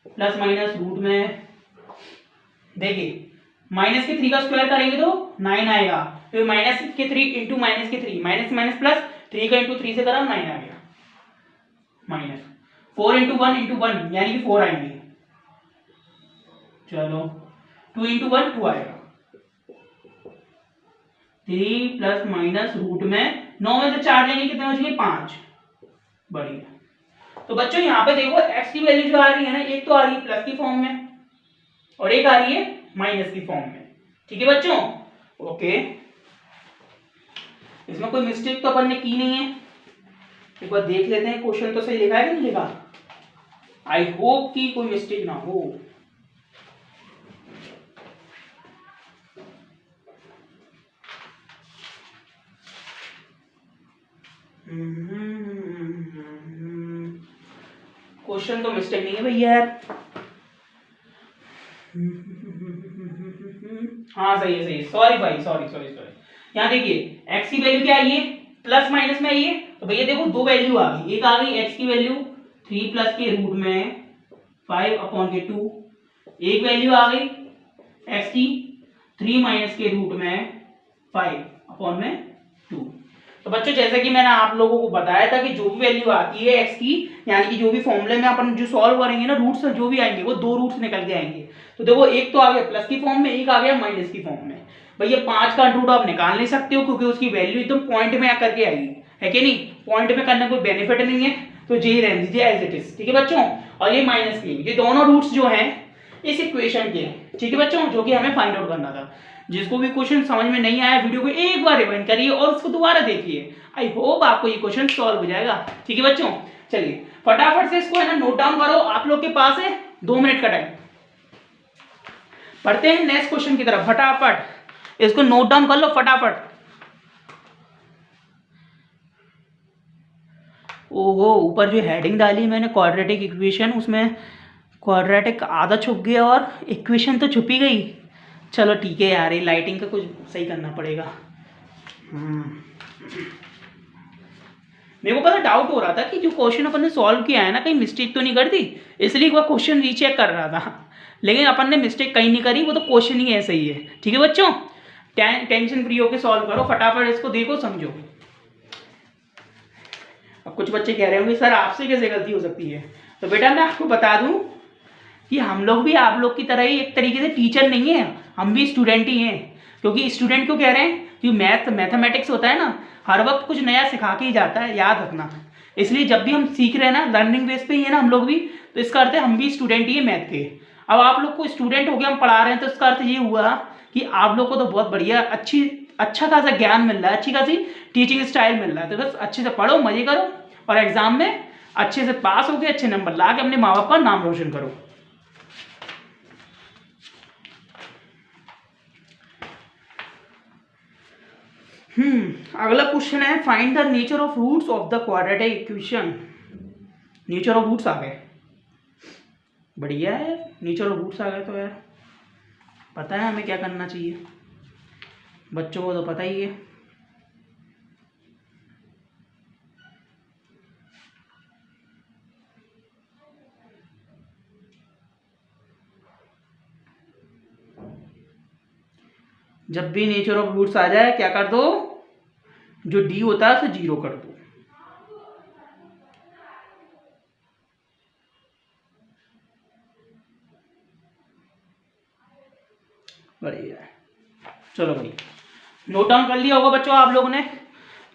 प्लस माइनस रूट में देखिए माइनस के 3 का स्क्वायर करेंगे तो 9 आएगा, फिर माइनस के 3 इंटू माइनस के 3, माइनस माइनस प्लस, 3 का इंटू 3 से करा 9 आ गया, माइनस 4 इंटू 1 इंटू 1 यानी कि 4 आएंगे, चलो 2 इंटू 1 2 आएगा, 3 प्लस माइनस रूट में 9 में से 4 लेंगे कितने बचेंगे 5, बढ़िया। तो बच्चों यहाँ पे देखो x की वैल्यू जो आ रही है ना, एक तो आ रही है प्लस की फॉर्म में और एक आ रही है माइनस की फॉर्म में, ठीक है बच्चों, ओके। इसमें कोई मिस्टेक तो अपन ने की नहीं है, एक बार देख लेते हैं क्वेश्चन तो सही लिखा है कि नहीं लिखा, आई होप कि कोई मिस्टेक ना हो। क्वेश्चन तो मिस्टेक नहीं है भैया यार, हाँ सही है सही है, सॉरी भाई सॉरी सॉरी सॉरी। यहाँ देखिए x की वैल्यू क्या आई है प्लस माइनस में आई है, तो भैया देखो दो वैल्यू आ गई, एक आ गई x की वैल्यू 3 प्लस के रूट में 5 अपॉन के 2, एक वैल्यू आ गई x की 3 माइनस के रूट में 5 अपॉन में 2। तो बच्चों जैसा कि मैंने आप लोगों को बताया था कि जो भी वैल्यू आती है x की, यानी कि जो भी फॉर्मूले में अपन जो सॉल्व करेंगे ना, रूट्स जो भी आएंगे वो दो रूट्स निकल के आएंगे। तो देखो एक तो आ गया प्लस की फॉर्म में, एक आ गया माइनस की फॉर्म में। भैया 5 का रूट आप निकाल नहीं सकते हो क्योंकि उसकी वैल्यू एकदम पॉइंट में आकर के आएगी, है कि नहीं, पॉइंट में करने कोई बेनिफिट नहीं है, तो यही रहने दीजिए एज इट इज, ठीक है बच्चों। और ये माइनस की, ये दोनों रूट्स जो हैं इस इक्वेशन के, ठीक है बच्चों, जो कि हमें फाइंड आउट करना था। जिसको भी क्वेश्चन समझ में नहीं आया वीडियो को एक बार रिवाइंड करिए और उसको दोबारा देखिए, आई होप आपको ये क्वेश्चन सॉल्व हो जाएगा, ठीक है बच्चों। चलिए फटाफट से इसको है ना नोट डाउन करो, आप लोग के पास है 2 मिनट का टाइम। पढ़ते हैं नेक्स्ट क्वेश्चन की तरफ, फटाफट इसको नोट डाउन कर लो फटाफट। ओहो ऊपर जो हेडिंग डाली मैंने क्वाड्रेटिक इक्वेशन, उसमें क्वाड्रेटिक आधा छुप गया और इक्वेशन तो छुपी गई। चलो ठीक है यार, ये लाइटिंग का कुछ सही करना पड़ेगा। मेरे को पता डाउट हो रहा था कि जो क्वेश्चन अपन ने सॉल्व किया है ना कहीं मिस्टेक तो नहीं कर दी, इसलिए एक बार क्वेश्चन रीचेक कर रहा था, लेकिन अपन ने मिस्टेक कहीं नहीं करी, वो तो क्वेश्चन ही ऐसा ही है, ठीक है बच्चों। टेंशन फ्री होकर सॉल्व करो फटाफट, इसको देखो समझो। अब कुछ बच्चे कह रहे होंगे सर आपसे कैसे गलती हो सकती है, तो बेटा मैं आपको बता दूं कि हम लोग भी आप लोग की तरह ही एक तरीके से टीचर नहीं है, हम भी स्टूडेंट ही हैं। क्योंकि स्टूडेंट क्यों कह रहे हैं, क्योंकि मैथमेटिक्स होता है ना, हर वक्त कुछ नया सिखा के ही जाता है, याद रखना। इसलिए जब भी हम सीख रहे हैं ना, लर्निंग बेस पे ही है ना हम लोग भी, तो इसका अर्थ है हम भी स्टूडेंट ही है मैथ के। अब आप लोग को स्टूडेंट हो गया हम पढ़ा रहे हैं, तो इसका अर्थ ये हुआ कि आप लोग को तो बहुत बढ़िया अच्छा खासा ज्ञान मिल रहा है, अच्छी खासी टीचिंग स्टाइल मिल रहा है। तो बस अच्छे से पढ़ो, मजे करो और एग्जाम में अच्छे से पास होकर अच्छे नंबर ला के अपने माँ बाप का नाम रोशन करो। अगला क्वेश्चन है find the nature of roots of the quadratic equation. Nature of roots आ गए, बढ़िया है, नेचर ऑफ रूट्स आ गए तो यार पता है हमें क्या करना चाहिए, बच्चों को तो पता ही है। जब भी नेचर ऑफ रूट्स आ जाए क्या कर दो, जो डी होता है उसे 0 कर दो। बढ़िया है, चलो बढ़िया, नोट डाउन कर लिया होगा बच्चों आप लोगों ने।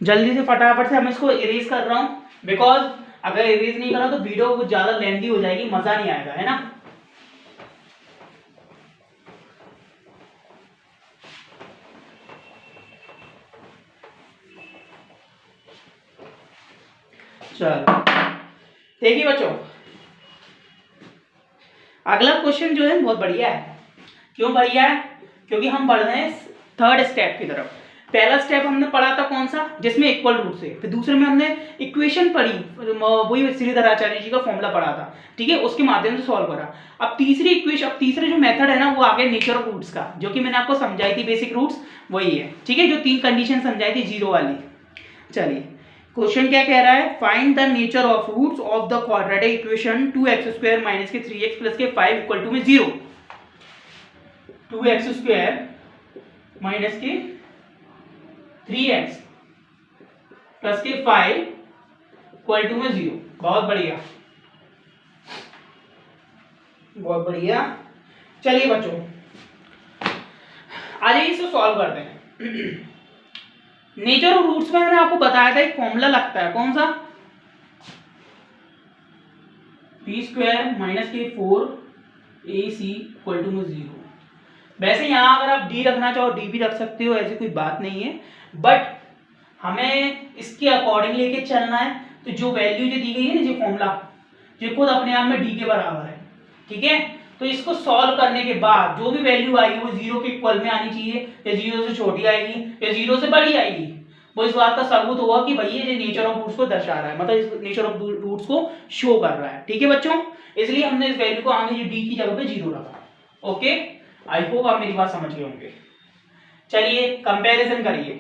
जल्दी से फटाफट से हम इसको इरेज कर रहा हूँ, बिकॉज अगर इरेज नहीं करा तो वीडियो कुछ ज्यादा लेंथी हो जाएगी, मजा नहीं आएगा, है ना। चलो देखिए बच्चों, अगला क्वेश्चन जो है बहुत बढ़िया है। क्यों बढ़िया है? क्योंकि हम बढ़ रहे हैं थर्ड स्टेप की तरफ। पहला स्टेप हमने पढ़ा था कौन सा, जिसमें इक्वल रूट से, फिर दूसरे में हमने इक्वेशन पढ़ी, वही श्रीधर आचार्य जी का फॉर्मूला पढ़ा था, ठीक है, उसके माध्यम से सॉल्व करा। अब तीसरी इक्वेशन, अब तीसरे जो मेथड है ना, वो आ गया नेचर ऑफ रूट्स का, जो कि मैंने आपको समझाई थी, बेसिक रूट्स वही है, ठीक है, जो 3 कंडीशन समझाई थी जीरो वाली। चलिए क्वेश्चन क्या कह रहा है, find the nature of roots of the quadratic equation 2x² minus के 3x प्लस के 5 इक्वल टू में 0। 2x² माइनस के 3x प्लस के 5 इक्वल टू में 0। बहुत बढ़िया, बहुत बढ़िया। चलिए बच्चों, आइए इसे सॉल्व करते हैं। नेचर ऑफ रूट्स में मैंने आपको बताया था एक फॉर्मूला लगता है, कौन सा, b² माइनस के 4ac इक्वल टू में 0। वैसे यहाँ अगर आप d रखना चाहो d भी रख सकते हो, ऐसी कोई बात नहीं है, बट हमें इसके अकॉर्डिंग लेके चलना है। तो जो वैल्यू जो दी गई है ना, जो फॉर्मूला, जो खुद अपने आप में d के बराबर है, ठीक है, तो इसको सॉल्व करने के बाद जो भी वैल्यू आएगी वो 0 के इक्वल में आनी चाहिए, या 0 से छोटी आएगी या 0 से बड़ी आएगी। वो इस बात का सबूत हुआ कि भाई ये नेचर ऑफ रूट्स को दर्शा रहा है, मतलब इस नेचर ऑफ रूट्स को शो कर रहा है, ठीक है बच्चों। इसलिए हमने इस वैल्यू को आगे जो d की जगह पे 0 रखा। ओके, आई होप आप मेरी बात समझ गए होंगे। चलिए कंपैरिजन करिए।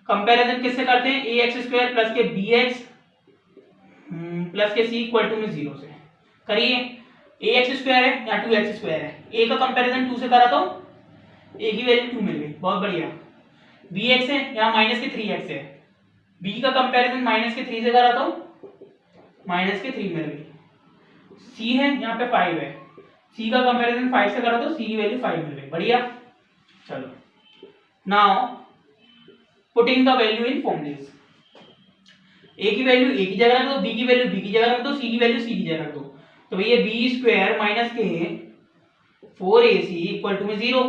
कंपैरिजन किससे करते हैं, ax² प्लस के bx प्लस के c इक्वल टू में 0 से करिए। ax² है या 2x² है, a का कंपैरिजन 2 से करा तो a की वैल्यू 2 मिल गई, बहुत बढ़िया। bx है, यहाँ माइनस के 3x है, b का कंपैरिजन माइनस के 3 से करा तो माइनस के 3 मिल गई। c है, यहाँ पे 5 है, c का कंपैरिजन 5 से करा तो c की वैल्यू 5 मिल गई, बढ़िया। चलो now putting the value in formulas. a की वैल्यू a की जगह रख दो, b की वैल्यू b की जगह रख दो, c की वैल्यू c की जगह रख दो। तो भैया b² माइनस के 4ac इक्वल टू में 0।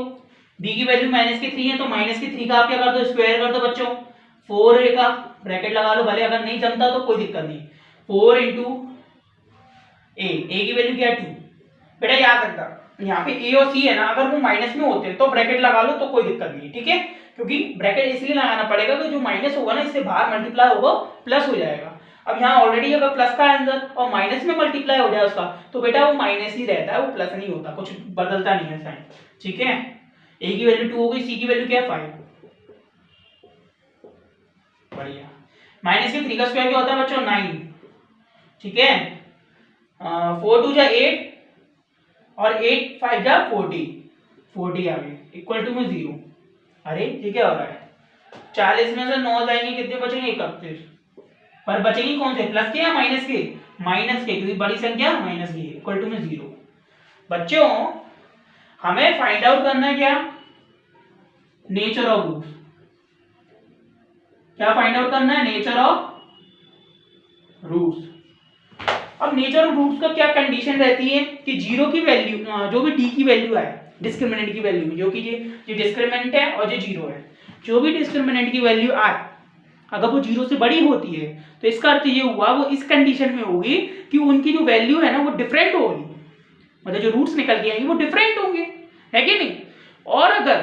b की वैल्यू माइनस के 3 है, तो माइनस के 3 का आप क्या कर दो, स्क्वायर कर दो बच्चों। 4a का ब्रैकेट लगा लो, भले अगर नहीं जमता तो कोई दिक्कत नहीं। 4 इंटू a की वैल्यू क्या है 2। बेटा याद रखना, यहाँ पे a और c है ना, अगर वो माइनस में होते तो ब्रैकेट लगा लो तो कोई दिक्कत नहीं, ठीक है, क्योंकि ब्रैकेट इसलिए लगाना पड़ेगा कि जो माइनस होगा ना, इससे बाहर मल्टीप्लाई होगा प्लस हो जाएगा। अब यहाँ ऑलरेडी अगर प्लस का आंसर और माइनस में मल्टीप्लाई हो जाए उसका, तो बेटा वो माइनस ही रहता है, वो प्लस नहीं होता, कुछ बदलता नहीं है साइन, ठीक है। a की वैल्यू 2 हो गई, c की वैल्यू क्या है 5, बढ़िया। माइनस के 3 का स्क्वायर क्या होता है बच्चों, 9, ठीक है। 4 2 जा 8 और 8 5 जा 40 आ गए, इक्वल टू में 0। अरे ये क्या हो रहा है, 40 में से 9 जाएंगे, कितने बचेंगे 31, पर बचेंगे कौन से, प्लस के या माइनस के, माइनस के, क्योंकि बड़ी संख्या माइनस की है, इक्वल टू में 0। बच्चों हमें फाइंड आउट करना है क्या, नेचर ऑफ रूट्स। क्या फाइंड आउट करना है, नेचर ऑफ रूट्स। अब नेचर ऑफ रूट्स का क्या कंडीशन रहती है कि 0 की वैल्यू, जो भी d की वैल्यू है डिस्क्रिमिनेंट की वैल्यू में, जो कि जो डिस्क्रिमिनेंट है और जो 0 है, जो भी डिस्क्रिमिनेंट की वैल्यू आए अगर वो 0 से बड़ी होती है, तो इसका अर्थ ये हुआ वो इस कंडीशन में होगी कि उनकी जो वैल्यू है ना वो डिफरेंट होगी, मतलब जो रूट्स निकल के आएंगे वो डिफरेंट होंगे, है कि नहीं। और अगर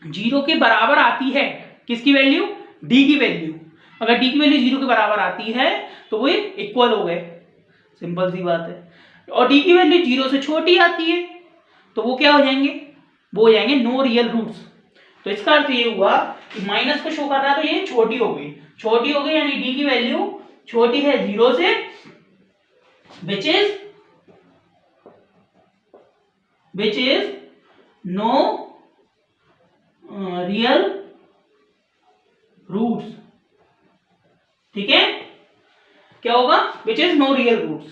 0 के बराबर आती है किसकी वैल्यू, d की वैल्यू, अगर d की वैल्यू 0 के बराबर आती है तो वो इक्वल हो गए, सिंपल सी बात है। और d की वैल्यू 0 से छोटी आती है तो वो क्या हो जाएंगे, वो हो जाएंगे नो रियल रूट्स। तो इसका अर्थ ये हुआ कि माइनस को शो कर रहा है तो ये छोटी हो गई, छोटी हो गई, यानी d की वैल्यू छोटी है 0 से, which is no real roots, ठीक है। क्या होगा, which is no real roots,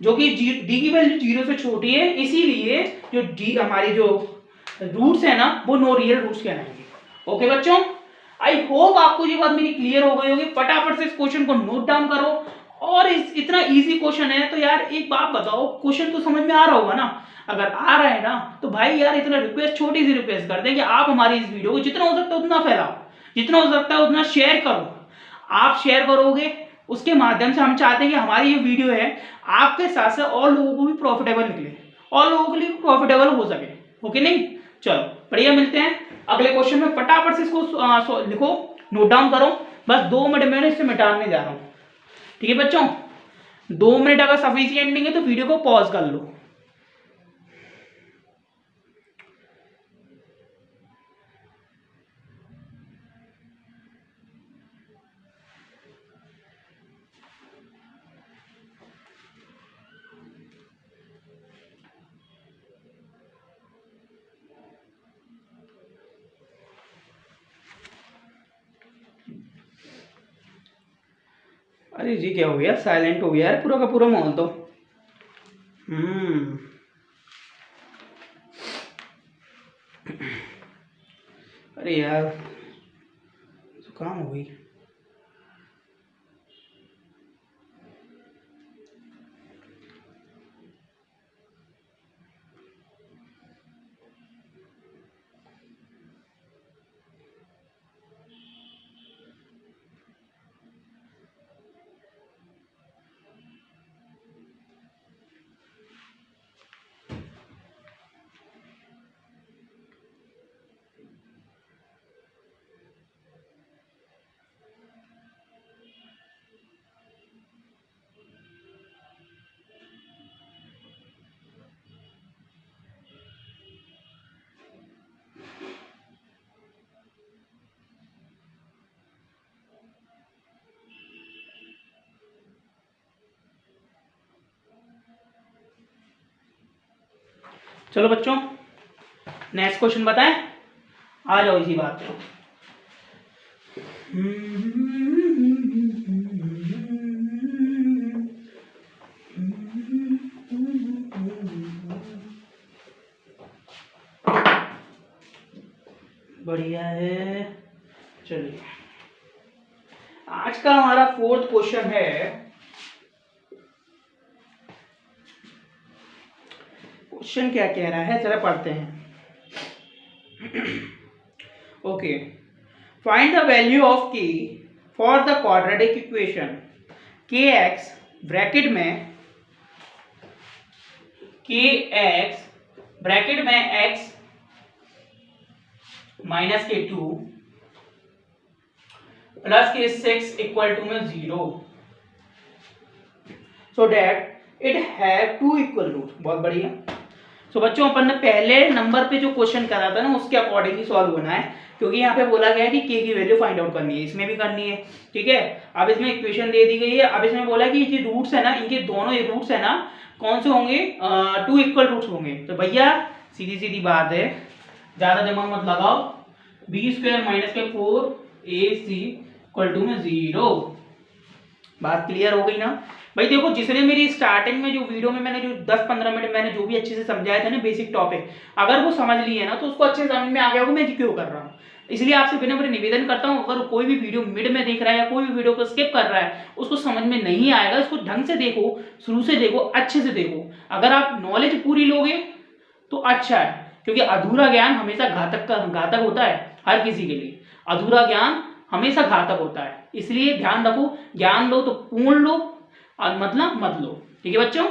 जो कि d की वैल्यू 0 से छोटी है, इसीलिए जो d हमारे जो रूट्स है ना वो नो रियल रूट्स कहलाएंगे। ओके बच्चों, आई होप आपको ये बात मेरी क्लियर हो गई होगी। फटाफट से इस क्वेश्चन को नोट डाउन करो, और इतना इजी क्वेश्चन है तो यार एक बात बताओ, क्वेश्चन तो समझ में आ रहा होगा ना, अगर आ रहा है ना तो भाई यार इतना रिक्वेस्ट, छोटी सी रिक्वेस्ट कर दें कि आप हमारी इस वीडियो को जितना हो सकता है उतना फैलाओ, जितना हो सकता है उतना शेयर करो। आप शेयर करोगे उसके माध्यम से हम चाहते हैं कि हमारी ये वीडियो है आपके साथ साथ और लोगों को भी प्रॉफिटेबल निकले और लोगों के लिए प्रॉफिटेबल हो सके, ओके नहीं। चलो बढ़िया, मिलते हैं अगले क्वेश्चन में। फटाफट से इसको लिखो, नोट डाउन करो, बस 2 मिनट में इसे मिटाने जा रहा हूं, ठीक है बच्चों। 2 मिनट अगर सफिशिएंट नहीं है तो वीडियो को पॉज कर लो। अरे जी क्या हो गया, साइलेंट हो गया यार पूरा का पूरा माहौल तो। अरे यार जुकाम हो गई। चलो बच्चों नेक्स्ट क्वेश्चन बताएं, आ जाओ इसी बात पे। बढ़िया है, चलिए आज का हमारा 4th क्वेश्चन है। क्वेश्चन क्या कह रहा है जरा पढ़ते हैं। Okay, find the value of k for the quadratic equation kx bracket में x minus k2 plus k6 equal to में 0 so that it have 2 equal root. बहुत बढ़िया। सो बच्चों अपन ने पहले नंबर पे जो क्वेश्चन करा था ना उसके अकॉर्डिंग ही सॉल्व होना है, क्योंकि यहाँ पे बोला गया है कि k की वैल्यू फाइंड आउट करनी है, इसमें भी करनी है, ठीक है। अब इसमें इक्वेशन दे दी गई है, अब इसमें बोला कि ये रूट्स है ना, इनके दोनों ये रूट्स है ना कौन से होंगे, 2 इक्वल रूट्स होंगे। तो भैया सीधी सीधी बात है, ज्यादा दिमाग मत लगाओ, b² माइनस के 4ac इक्वल टू में 0। बात क्लियर हो गई ना भाई। देखो जिसने मेरी स्टार्टिंग में जो वीडियो में मैंने जो 10-15 मिनट मैंने जो भी अच्छे से समझाया था ना बेसिक टॉपिक, अगर वो समझ लिए ना तो उसको अच्छे से समझ में आ गया होगा मैं क्यों कर रहा हूँ। इसलिए आपसे विनम्र निवेदन करता हूँ, अगर कोई भी वीडियो मिड में देख रहा है या कोई भी वीडियो को स्किप कर रहा है, उसको समझ में नहीं आएगा, उसको ढंग से देखो, शुरू से देखो, अच्छे से देखो। अगर आप नॉलेज पूरी लोगे तो अच्छा है, क्योंकि अधूरा ज्ञान हमेशा घातक होता है हर किसी के लिए। अधूरा ज्ञान हमेशा घातक होता है, इसलिए ध्यान रखो, ज्ञान लो तो पूर्ण लो और मतलब मत लो, ठीक है बच्चों।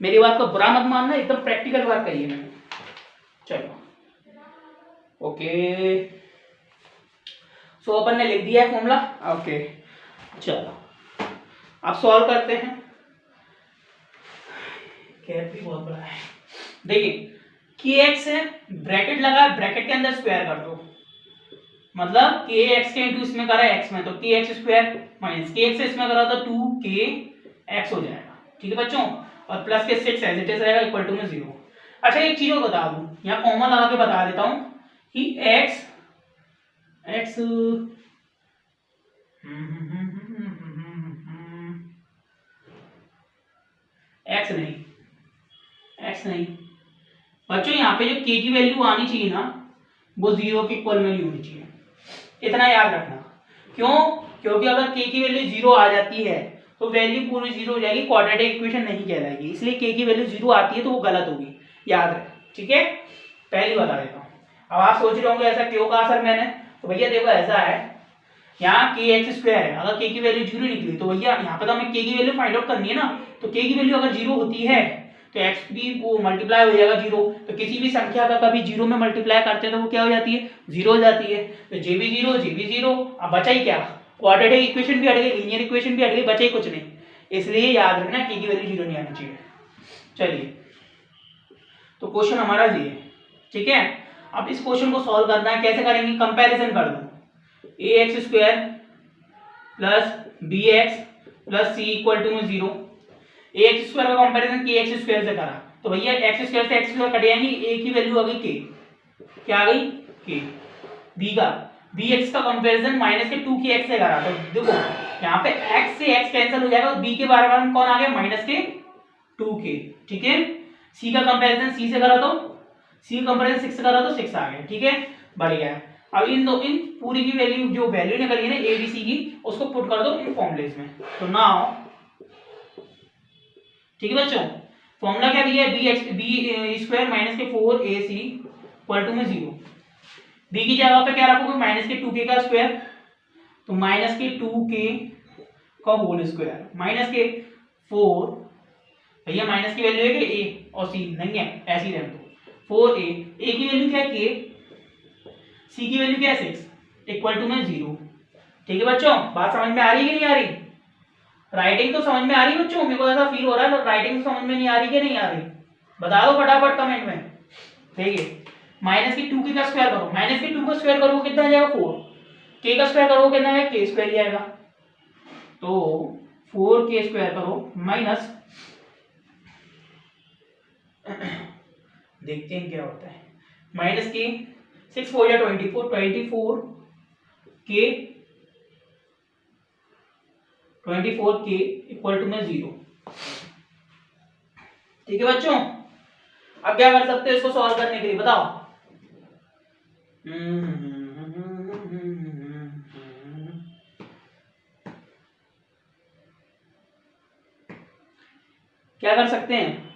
मेरी बात को बुरा मत मानना, एकदम प्रैक्टिकल बात कही है मैंने। चलो ओके, सो अपन ने लिख दिया है फॉर्मूला, ओके। चलो अब सॉल्व करते हैं। कैप भी बहुत बड़ा है। देखिए kx है, ब्रैकेट लगा, ब्रैकेट के अंदर स्क्वायर कर दो, मतलब kx के इंटू इसमें करा x में, तो kx स्क्वायर माइनस kx इसमें करा तो 2kx हो जाएगा, ठीक है बच्चों। और प्लस के 6 एज इट इज रहेगा इक्वल टू में 0। अच्छा एक चीज और बता दूं, यहाँ कॉमा लगा के बता देता हूं कि x नहीं बच्चों, यहाँ पे जो k की वैल्यू आनी चाहिए ना वो 0 के इक्वल में नहीं होनी चाहिए, इतना याद रखना। क्यों? क्योंकि अगर k की वैल्यू 0 आ जाती है तो वैल्यू पूरी 0 हो जाएगी, क्वाड्रेटिक इक्वेशन नहीं कहलाएगी। इसलिए k की वैल्यू 0 आती है तो वो गलत होगी, याद रहे, ठीक है। पहली बता देता हूँ। अब आप सोच रहे होंगे ऐसा क्यों कहा सर मैंने, तो भैया देखो ऐसा है, यहाँ के एक्स स्क्वायर है, अगर के की वैल्यू 0 निकली तो भैया यहाँ पे तो हमें के की वैल्यू फाइंड आउट करनी है ना, तो के की वैल्यू अगर 0 होती है तो एक्स भी वो मल्टीप्लाई हो जाएगा 0, तो किसी भी संख्या का कभी 0 में मल्टीप्लाई करते हैं तो वो क्या हो जाती है, 0 हो जाती है, तो जे भी 0, अब बचा ही क्या, क्वाड्रेटिक इक्वेशन भी हट गई, लीनियर इक्वेशन भी हट गई, बचा ही कुछ नहीं, इसलिए याद रखना के की वैल्यू 0 नहीं आनी चाहिए। चलिए तो क्वेश्चन हमारा ये है, ठीक है। अब इस क्वेश्चन को सॉल्व करना है, कैसे करेंगे, कंपैरिजन कर दो, A X square plus B X plus C equal to में 0, ए एक्स स्क्वायर का कंपैरिजन के एक्स स्क्वायर से करा तो भैया एक्स स्क्वायर से एक्स स्क्वायर कट जाएंगे, ए की वैल्यू आ गई के, क्या आ गई के, बी का बी एक्स का कंपैरिजन माइनस के 2 के एक्स से करा तो देखो यहाँ पे एक्स से एक्स कैंसिल हो जाएगा, बी के बराबर में कौन आ गया, माइनस के 2 के, ठीक है। सी का कंपैरिजन सी से करा तो सी कंपैरिजन 6 से करा तो 6 आ गया, ठीक है, बढ़िया है। अब इन पूरी की वैल्यू जो वैल्यू निकली है ना ए बी सी की, उसको पुट कर दो इन फॉर्मूलेस में, तो नाउ ठीक है बच्चों, फॉर्मूला क्या दिया है, b x b square minus के 4 ए सी इक्वल टू में 0, बी की जगह पे क्या रखोगे, माइनस के 2 के का स्क्वायर, तो माइनस के 2 के का होल स्क्वायर, माइनस के 4, भैया माइनस की वैल्यू है कि ए और सी नहीं है, ऐसे ही रहने दो, 4a, ए की वैल्यू क्या है के, सी की वैल्यू क्या है 6 इक्वल टू में 0, ठीक है बच्चों, बात समझ में आ रही है कि नहीं आ रही, राइटिंग तो समझ में आ रही है बच्चों, मेरे को ऐसा फील हो रहा है राइटिंग तो समझ में नहीं आ रही कि नहीं आ रही, बता दो फटाफट कमेंट में। देखिए माइनस की 2 का स्क्वायर करो, माइनस की 2 का स्क्वायर करो कितना आ जाएगा 4, के का स्क्वायर करो कितना है, के स्क्वायर ही आएगा, तो 4 के स्क्वायर करो माइनस देखते हैं क्या होता है, माइनस के 6 4 या 24 24 के इक्वल टू में 0, ठीक है बच्चों। अब क्या कर सकते हैं इसको सॉल्व करने के लिए, बताओ, क्या कर सकते हैं,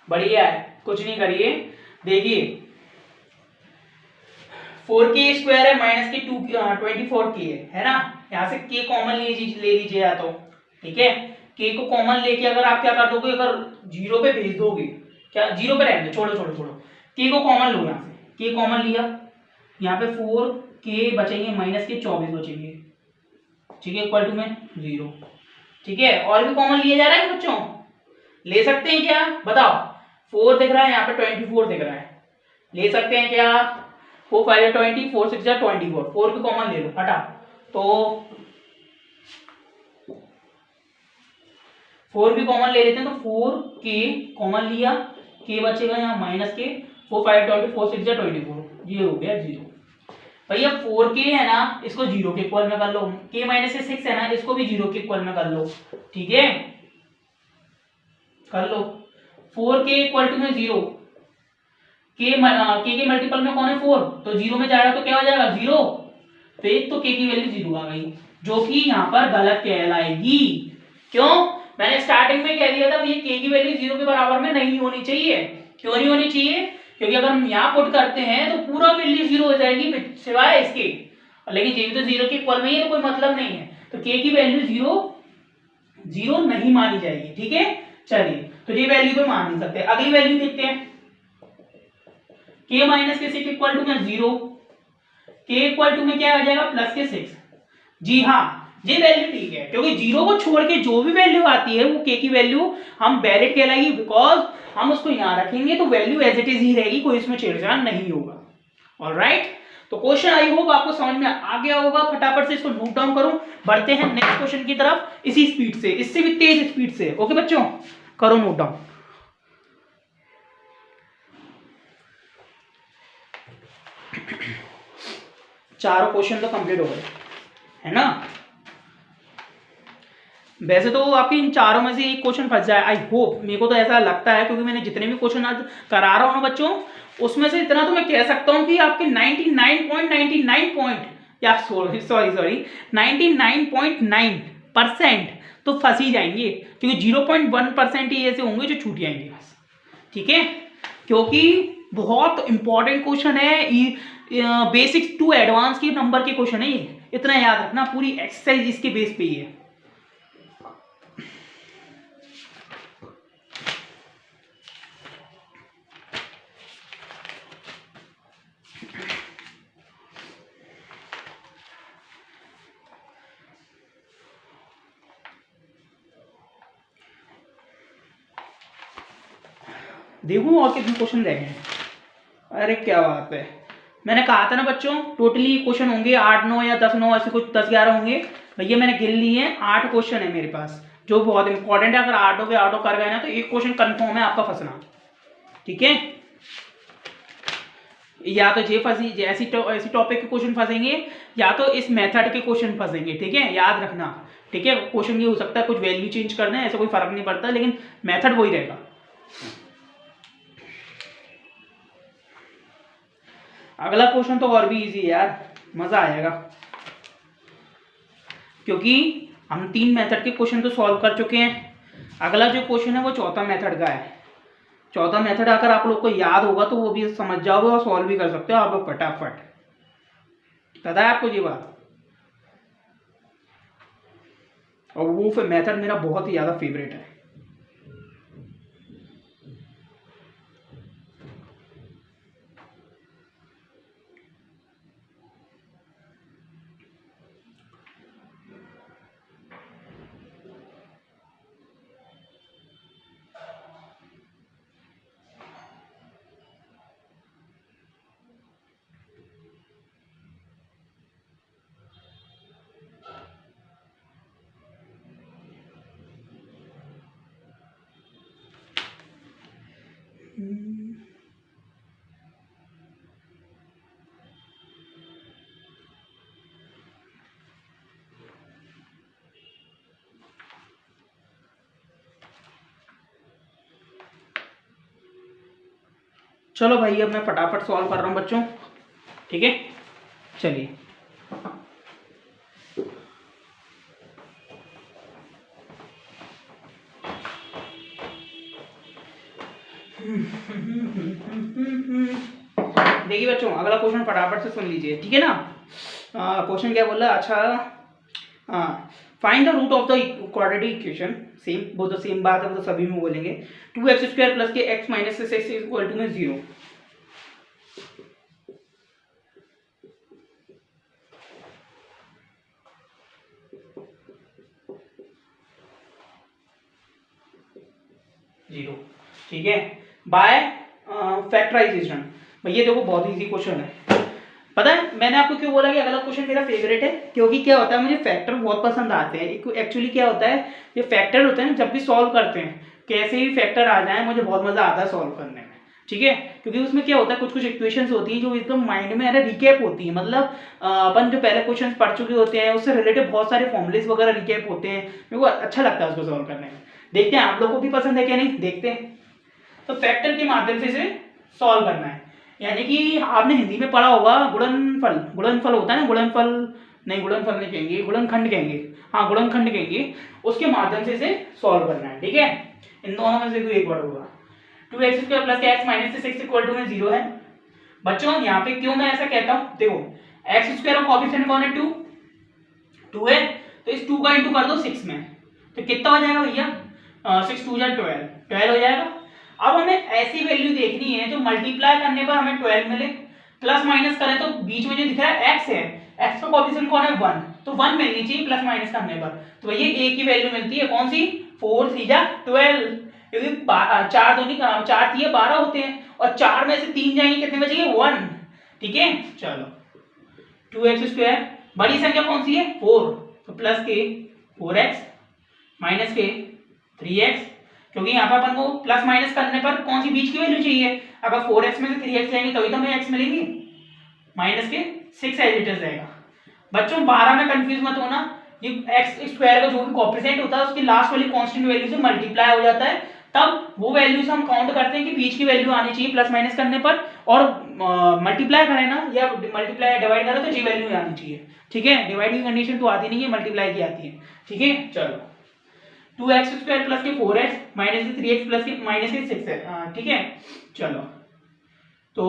बढ़िया है, कुछ नहीं करिए, देखिए 4k स्क्वायर है माइनस के 24k है ना, यहाँ से k कॉमन ले लीजिए या तो, ठीक है, k को कॉमन लेके अगर आप क्या कर दोगे, अगर 0 पे भेज दोगे, क्या 0 पे रहने दो, छोड़ो k को कॉमन लो, यहाँ से k कॉमन लिया, यहाँ पे 4k बचेंगे माइनस के 24 बचेंगे, ठीक है, इक्वल टू में 0, ठीक है, और भी कॉमन लिया जा रहा है बच्चों, ले सकते हैं क्या, बताओ, 4 दिख रहा है यहाँ पे 24 दिख रहा है, ले सकते हैं क्या, 4 5 20 4 6 24, 4 भी कॉमन ले लो, हटा, तो 4 भी कॉमन ले लेते हैं, तो 4k कॉमन लिया, k बचेगा यहाँ माइनस के 4 5 20 4 6 24, ये हो गया 0, भैया 4k है ना, इसको 0 के इक्वल में कर लो, k माइनस के 6 है ना, इसको भी 0 के इक्वल में कर लो, ठीक है, कर लो, 4k इक्वल टू में 0, k के मल्टीपल में कौन है 4, तो 0 में जाएगा तो क्या हो जाएगा 0, तो एक तो k की वैल्यू 0 आ गई, जो कि यहाँ पर गलत कहलाएगी, क्यों, मैंने स्टार्टिंग में कह दिया था ये k की वैल्यू 0 के बराबर में नहीं होनी चाहिए, क्यों नहीं होनी चाहिए, क्योंकि अगर हम यहाँ पुट करते हैं तो पूरा वैल्यू 0 हो जाएगी सिवाय इसके, लेकिन ये भी तो 0 के इक्वल में ही है, तो कोई मतलब नहीं है, तो k की वैल्यू 0 नहीं मानी जाएगी, ठीक है। चलिए तो ये वैल्यू तो मान नहीं सकते, अगली वैल्यू देखते हैं, k माइनस के 6 इक्वल टू में 0, k इक्वल टू में क्या आ जाएगा प्लस के 6, जी हाँ ये वैल्यू ठीक है, क्योंकि 0 को छोड़ के जो भी वैल्यू आती है वो k की वैल्यू हम वैलिड कहलाएगी, बिकॉज हम उसको यहाँ रखेंगे तो वैल्यू एज इट इज ही रहेगी, कोई इसमें छेड़छाड़ नहीं होगा, ऑलराइट। तो क्वेश्चन आई होप आपको समझ में आ गया होगा, फटाफट से इसको नोट डाउन करो, बढ़ते हैं नेक्स्ट क्वेश्चन की तरफ, इसी स्पीड से, इससे भी तेज स्पीड से, ओके बच्चों, करो नोट डाउन। चारों क्वेश्चन तो कंप्लीट हो गए है ना, वैसे तो आपके इन चारों में से एक क्वेश्चन फंस जाए, आई होप, मेरे को तो ऐसा लगता है, क्योंकि मैंने जितने भी क्वेश्चन आज करा रहा हूँ ना बच्चों, उसमें से इतना तो मैं कह सकता हूँ कि आपके 99.9% तो फंस ही जाएंगे, क्योंकि 0.1% ही ऐसे होंगे जो छूट जाएंगे बस, ठीक है, क्योंकि बहुत इंपॉर्टेंट क्वेश्चन है, बेसिक टू एडवांस के नंबर के क्वेश्चन है ये, इतना याद रखना, पूरी एक्सरसाइज इसके बेस पे ही है। देखो और कितने क्वेश्चन रह गए हैं। अरे क्या बात है, मैंने कहा था ना बच्चों, टोटली क्वेश्चन होंगे 8 9 या 10 9, ऐसे कुछ 10 11 होंगे भैया, मैंने गिन लिए हैं। 8 क्वेश्चन है मेरे पास जो बहुत इंपॉर्टेंट है। अगर 8 के 8 कर गए ना तो एक क्वेश्चन कंफर्म है आपका फंसना, ठीक है। या तो जे फंसी ऐसी टॉपिक के क्वेश्चन फंसेंगे, या तो इस मेथड के क्वेश्चन फंसेंगे, ठीक है, याद रखना, ठीक है। क्वेश्चन ये हो सकता है कुछ वैल्यू चेंज करना है, ऐसा कोई फर्क नहीं पड़ता, लेकिन मेथड वही रहेगा। अगला क्वेश्चन तो और भी इजी है यार, मजा आएगा, क्योंकि हम 3 मेथड के क्वेश्चन तो सॉल्व कर चुके हैं। अगला जो क्वेश्चन है वो चौथा मेथड का है। चौथा मेथड अगर आप लोग को याद होगा तो वो भी समझ जाओगे और सॉल्व भी कर सकते हो आप लोग फटाफट। पता है आपको ये बात? और वो फिर मेथड मेरा बहुत ही ज़्यादा फेवरेट है। चलो भाई अब मैं फटाफट सॉल्व कर रहा हूँ बच्चों, ठीक है, चलिए। देखिए बच्चों अगला क्वेश्चन फटाफट से सुन लीजिए, ठीक है ना। क्वेश्चन क्या बोला, अच्छा find the root of the quadratic equation, same वो तो सेम बात है, वो तो सभी में बोलेंगे। 2x² प्लस के x minus 6x equal to में 0। ठीक है, बाय फैक्टराइजेशन। भैया देखो बहुत इजी क्वेश्चन है। पता है मैंने आपको क्यों बोला कि अगला क्वेश्चन मेरा फेवरेट है, क्योंकि क्या होता है मुझे फैक्टर बहुत पसंद आते हैं। एक्चुअली क्या होता है, ये फैक्टर होते हैं जब भी सॉल्व करते हैं, कैसे भी फैक्टर आ जाए मुझे बहुत मजा आता है सॉल्व करने में, ठीक है। क्योंकि उसमें क्या होता है कुछ कुछ इक्वेशंस होती हैं जो एकदम माइंड में अरे रिकैप होती है, मतलब अपन जो पहले क्वेश्चन पढ़ चुके होते हैं उससे रिलेटेड बहुत सारे फॉर्मुलेस वगैरह रिकैप होते हैं, मेरे को अच्छा लगता है उसको सॉल्व करने में। देखते हैं आप लोग को भी पसंद है क्या, नहीं देखते हैं। तो फैक्टर के माध्यम से इसे सॉल्व करना है, यानी कि आपने हिंदी में पढ़ा होगा गुणनफल, गुणनफल होता है ना, गुणनफल नहीं कहेंगे, गुणनखंड कहेंगे, हाँ गुणनखंड कहेंगे, उसके माध्यम से इसे सॉल्व करना है, ठीक है। इन दोनों में से कोई एक वर्ड होगा। 2x² plus x minus 6 equal to में 0 है। बच्चों यहाँ पे क्यों मैं ऐसा कहता हूँ, देखो x² का कोएफिशिएंट कौन है, 2 है, तो इस 2 का इंटू कर दो 6 में, तो कितना हो जाएगा भैया, 6 2 12 हो जाएगा। अब हमें ऐसी वैल्यू देखनी है जो मल्टीप्लाई करने पर हमें 12 मिले, प्लस माइनस करें तो बीच में जो दिख रहा है x है, x का कोएफिशिएंट कौन है 1, तो 1 मिलनी चाहिए प्लस माइनस करने पर, तो भैया a की वैल्यू मिलती है कौन सी, 4 3 12, क्योंकि 4 दूनी 4 3 12 होते हैं, और 4 में से 3 जाएंगे कितने बचेंगे 1, ठीक है। चलो 2x², बड़ी संख्या कौन सी है 4, तो प्लस के 4x माइनस के 3x, क्योंकि यहाँ पर अपन को प्लस माइनस करने पर कौन सी बीच की वैल्यू चाहिए, अगर 4x में से 3x जाएंगे तभी तो हमें x मिलेंगे, माइनस के 6 एज इट इज रहेगा। बच्चों 12 में कंफ्यूज मत होना, ये x² का जो भी कोएफिशिएंट होता है उसकी लास्ट वाली कांस्टेंट वैल्यू से मल्टीप्लाई हो जाता है, तब वो वैल्यूज हम काउंट करते हैं कि बीच की वैल्यू आनी चाहिए प्लस माइनस करने पर, और मल्टीप्लाई करें ना या मल्टीप्लाई डिवाइड करें तो जी वैल्यू आनी चाहिए, ठीक है। डिवाइड की कंडीशन तो आती नहीं है, मल्टीप्लाई की आती है, ठीक है। चलो 2x² प्लस के 4x माइनस के 3x प्लस के माइनस के 6 है, ठीक है। चलो तो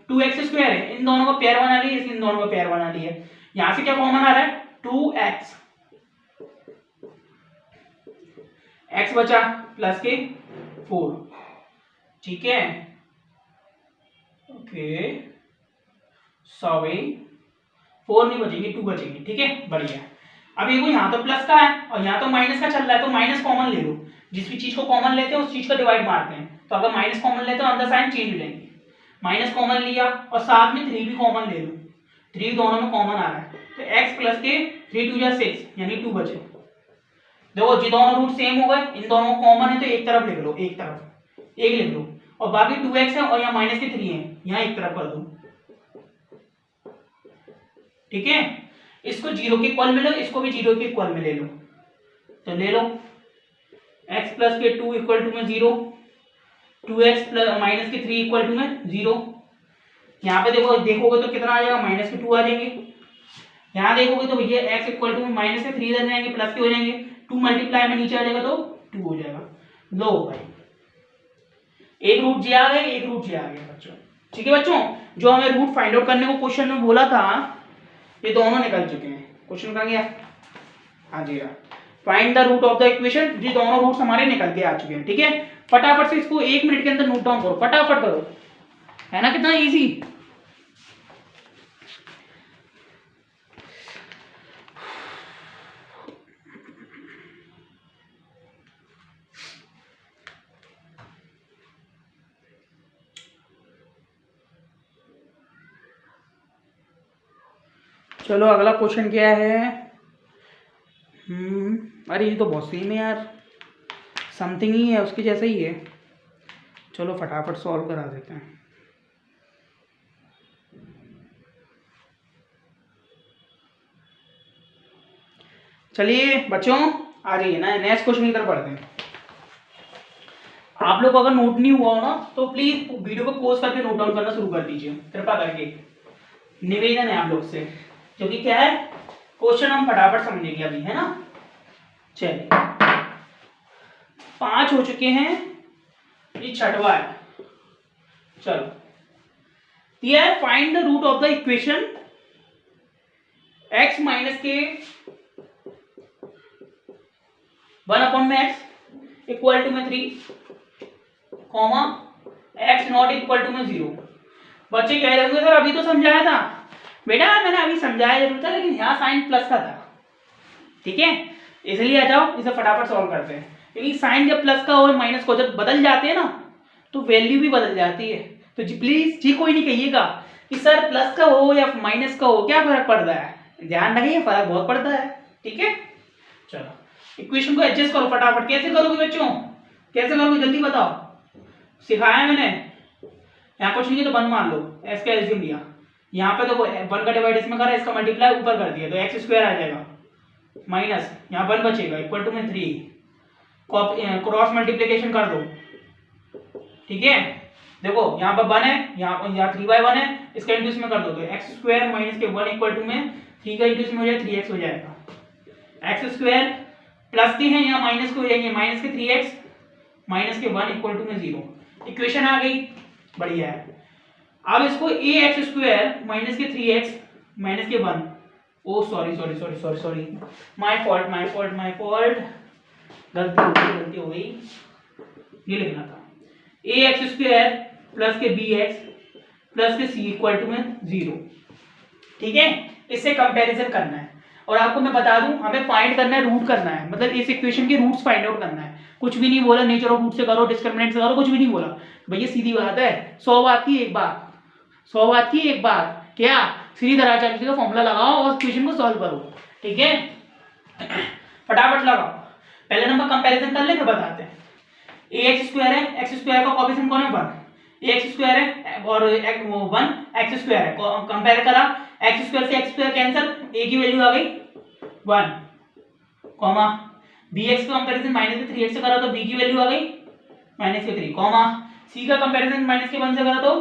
2x² है, इन दोनों को पेयर बना लिया, इसलिए इन दोनों को पेयर बना लिया। यहां से क्या कॉमन आ रहा है 2x, x बचा प्लस के 4, ठीक है, ओके सॉरी 4 नहीं बचेंगे 2 बचेंगे, ठीक है बढ़िया। अब देखो यहाँ तो प्लस का है और यहाँ तो माइनस का चल रहा है, तो माइनस कॉमन ले लो, जिस भी चीज को कॉमन लेते हैं उस चीज का डिवाइड मारते हैं, तो अगर माइनस कॉमन लेते हो अंदर साइन चेंज हो जाएंगे। माइनस कॉमन लिया और साथ में 3 भी कॉमन ले लो, 3 दोनों में कॉमन आ रहा है, तो x प्लस के 3 2 जा 6 यानी 2 बचे। देखो जी दोनों रूट सेम हो गए, इन दोनों कॉमन है तो एक तरफ लिख लो, एक तरफ एक लिख लो, और बाकी 2x है और यहाँ माइनस के 3 है, यहाँ एक तरफ कर दो, ठीक है। इसको 0 के इक्वल में लो, इसको भी 0 के इक्वल में ले लो, तो ले लो x प्लस के 2 इक्वल टू में 0, 2x प्लस माइनस के 3 इक्वल टू में 0। यहाँ पे देखो देखोगे तो कितना आ जाएगा, माइनस के 2 आ जाएंगे। यहाँ देखोगे तो भैया x इक्वल टू में माइनस के 3 इधर जाएंगे, प्लस के हो जाएंगे, 2 मल्टीप्लाई में नीचे आ जाएगा तो 2 हो जाएगा। लो भाई एक रूट जी आ गया, एक रूट जी आ गया बच्चों, ठीक है बच्चों। जो हमें रूट फाइंड आउट करने को क्वेश्चन में बोला था ये दोनों निकल चुके हैं। क्वेश्चन कहाँ गया, हाँ जी find the root of the equation, ये दोनों रूट्स हमारे निकल के आ चुके हैं, ठीक है। फटाफट से इसको 1 मिनट के अंदर नोट डाउन करो, फटाफट करो, है ना कितना इजी। चलो अगला क्वेश्चन क्या है, अरे ये तो बहुत सेम है यार, समथिंग ही है उसके जैसा ही है। चलो फटाफट सॉल्व करा देते हैं। चलिए बच्चों आ जाइए ना, नेक्स्ट क्वेश्चन की तरफ पढ़ते हैं। आप लोग अगर नोट नहीं हुआ हो ना तो प्लीज वीडियो को पॉज करके नोट डाउन करना शुरू कर दीजिए कृपा करके, निवेदन है आप लोग से, क्योंकि क्या है क्वेश्चन हम फटाफट समझेंगे अभी, है ना। चलिए 5 हो चुके हैं, ये छठवा है। चलो दिया है find the root of the equation x minus के 1/x इक्वल टू में 3 comma x not equal to में 0। बच्चे कह रहे होंगे सर अभी तो समझाया था, बेटा मैंने अभी समझाया जरूर था लेकिन यहाँ साइन प्लस का था, ठीक है, इसलिए आ जाओ इसे फटाफट सॉल्व करते हैं। क्योंकि साइन जब प्लस का और माइनस को जब बदल जाते हैं ना तो वैल्यू भी बदल जाती है। तो जी प्लीज जी कोई नहीं कहिएगा कि सर प्लस का हो या माइनस का हो क्या फर्क पड़ता है, ध्यान रखिए फर्क बहुत पड़ता है, ठीक है। चलो इक्वेशन को एडजस्ट करो फटाफट, कैसे करोगे बच्चों, कैसे करोगे जल्दी बताओ, सिखाया मैंने। यहाँ कुछ नहीं तो 1 मान लो, एक्स का एलसीएम लिया, यहाँ पे तो 1 का डिवाइड इसमें करा, इसका मल्टीप्लाई ऊपर कर दिया तो x² आ जाएगा, माइनस यहाँ 1 बचेगा इक्वल टू में 3, क्रॉस मल्टीप्लिकेशन कर दो, ठीक है। देखो यहाँ पर 1 है, यहाँ 3/1 है, इसका इंटू इसमें कर दो तो x² माइनस के 1 इक्वल टू में 3 का इंटू इसमें हो जाएगा 3x हो जाएगा, x² प्लस के हैं यहाँ माइनस के हो जाएंगे, माइनस के 3x माइनस के 1 इक्वल टू में 0। इक्वेशन आ गई, बढ़िया है। अब इसको ax² माइनस के 3x माइनस के 1, ओ सॉरी माय फॉल्ट, गलती हो गई, ये लिखना था ax² प्लस के bx प्लस के c इक्वल टू में 0, ठीक है। इससे कंपैरिजन करना है और आपको मैं बता दूं हमें फाइंड करना है, रूट करना है, मतलब इस इक्वेशन के रूट्स फाइंड आउट करना है। कुछ भी नहीं बोला नेचर ऑफ रूट से करो, डिस्क्रिमिनेंट से करो, कुछ भी नहीं बोला भैया, सीधी बात है, 100 बात की एक बात, 100 बात की एक बात, क्या सीधी दराचारी का फॉर्मूला लगाओ और इक्वेशन को सॉल्व करो, ठीक है। फटाफट लगाओ, पहले नंबर कंपैरिजन कर ले फिर बताते हैं। ax² है, x² का कोएफिशिएंट कौन है 1, ax² है और 1 x² है, कंपेयर करा, x² से x² कैंसिल, a की वैल्यू आ गई 1, कॉमा bx का कंपैरिजन माइनस के 3x से करा तो b की वैल्यू आ गई माइनस के 3, कॉमा c का कंपैरिजन माइनस के 1 से करा तो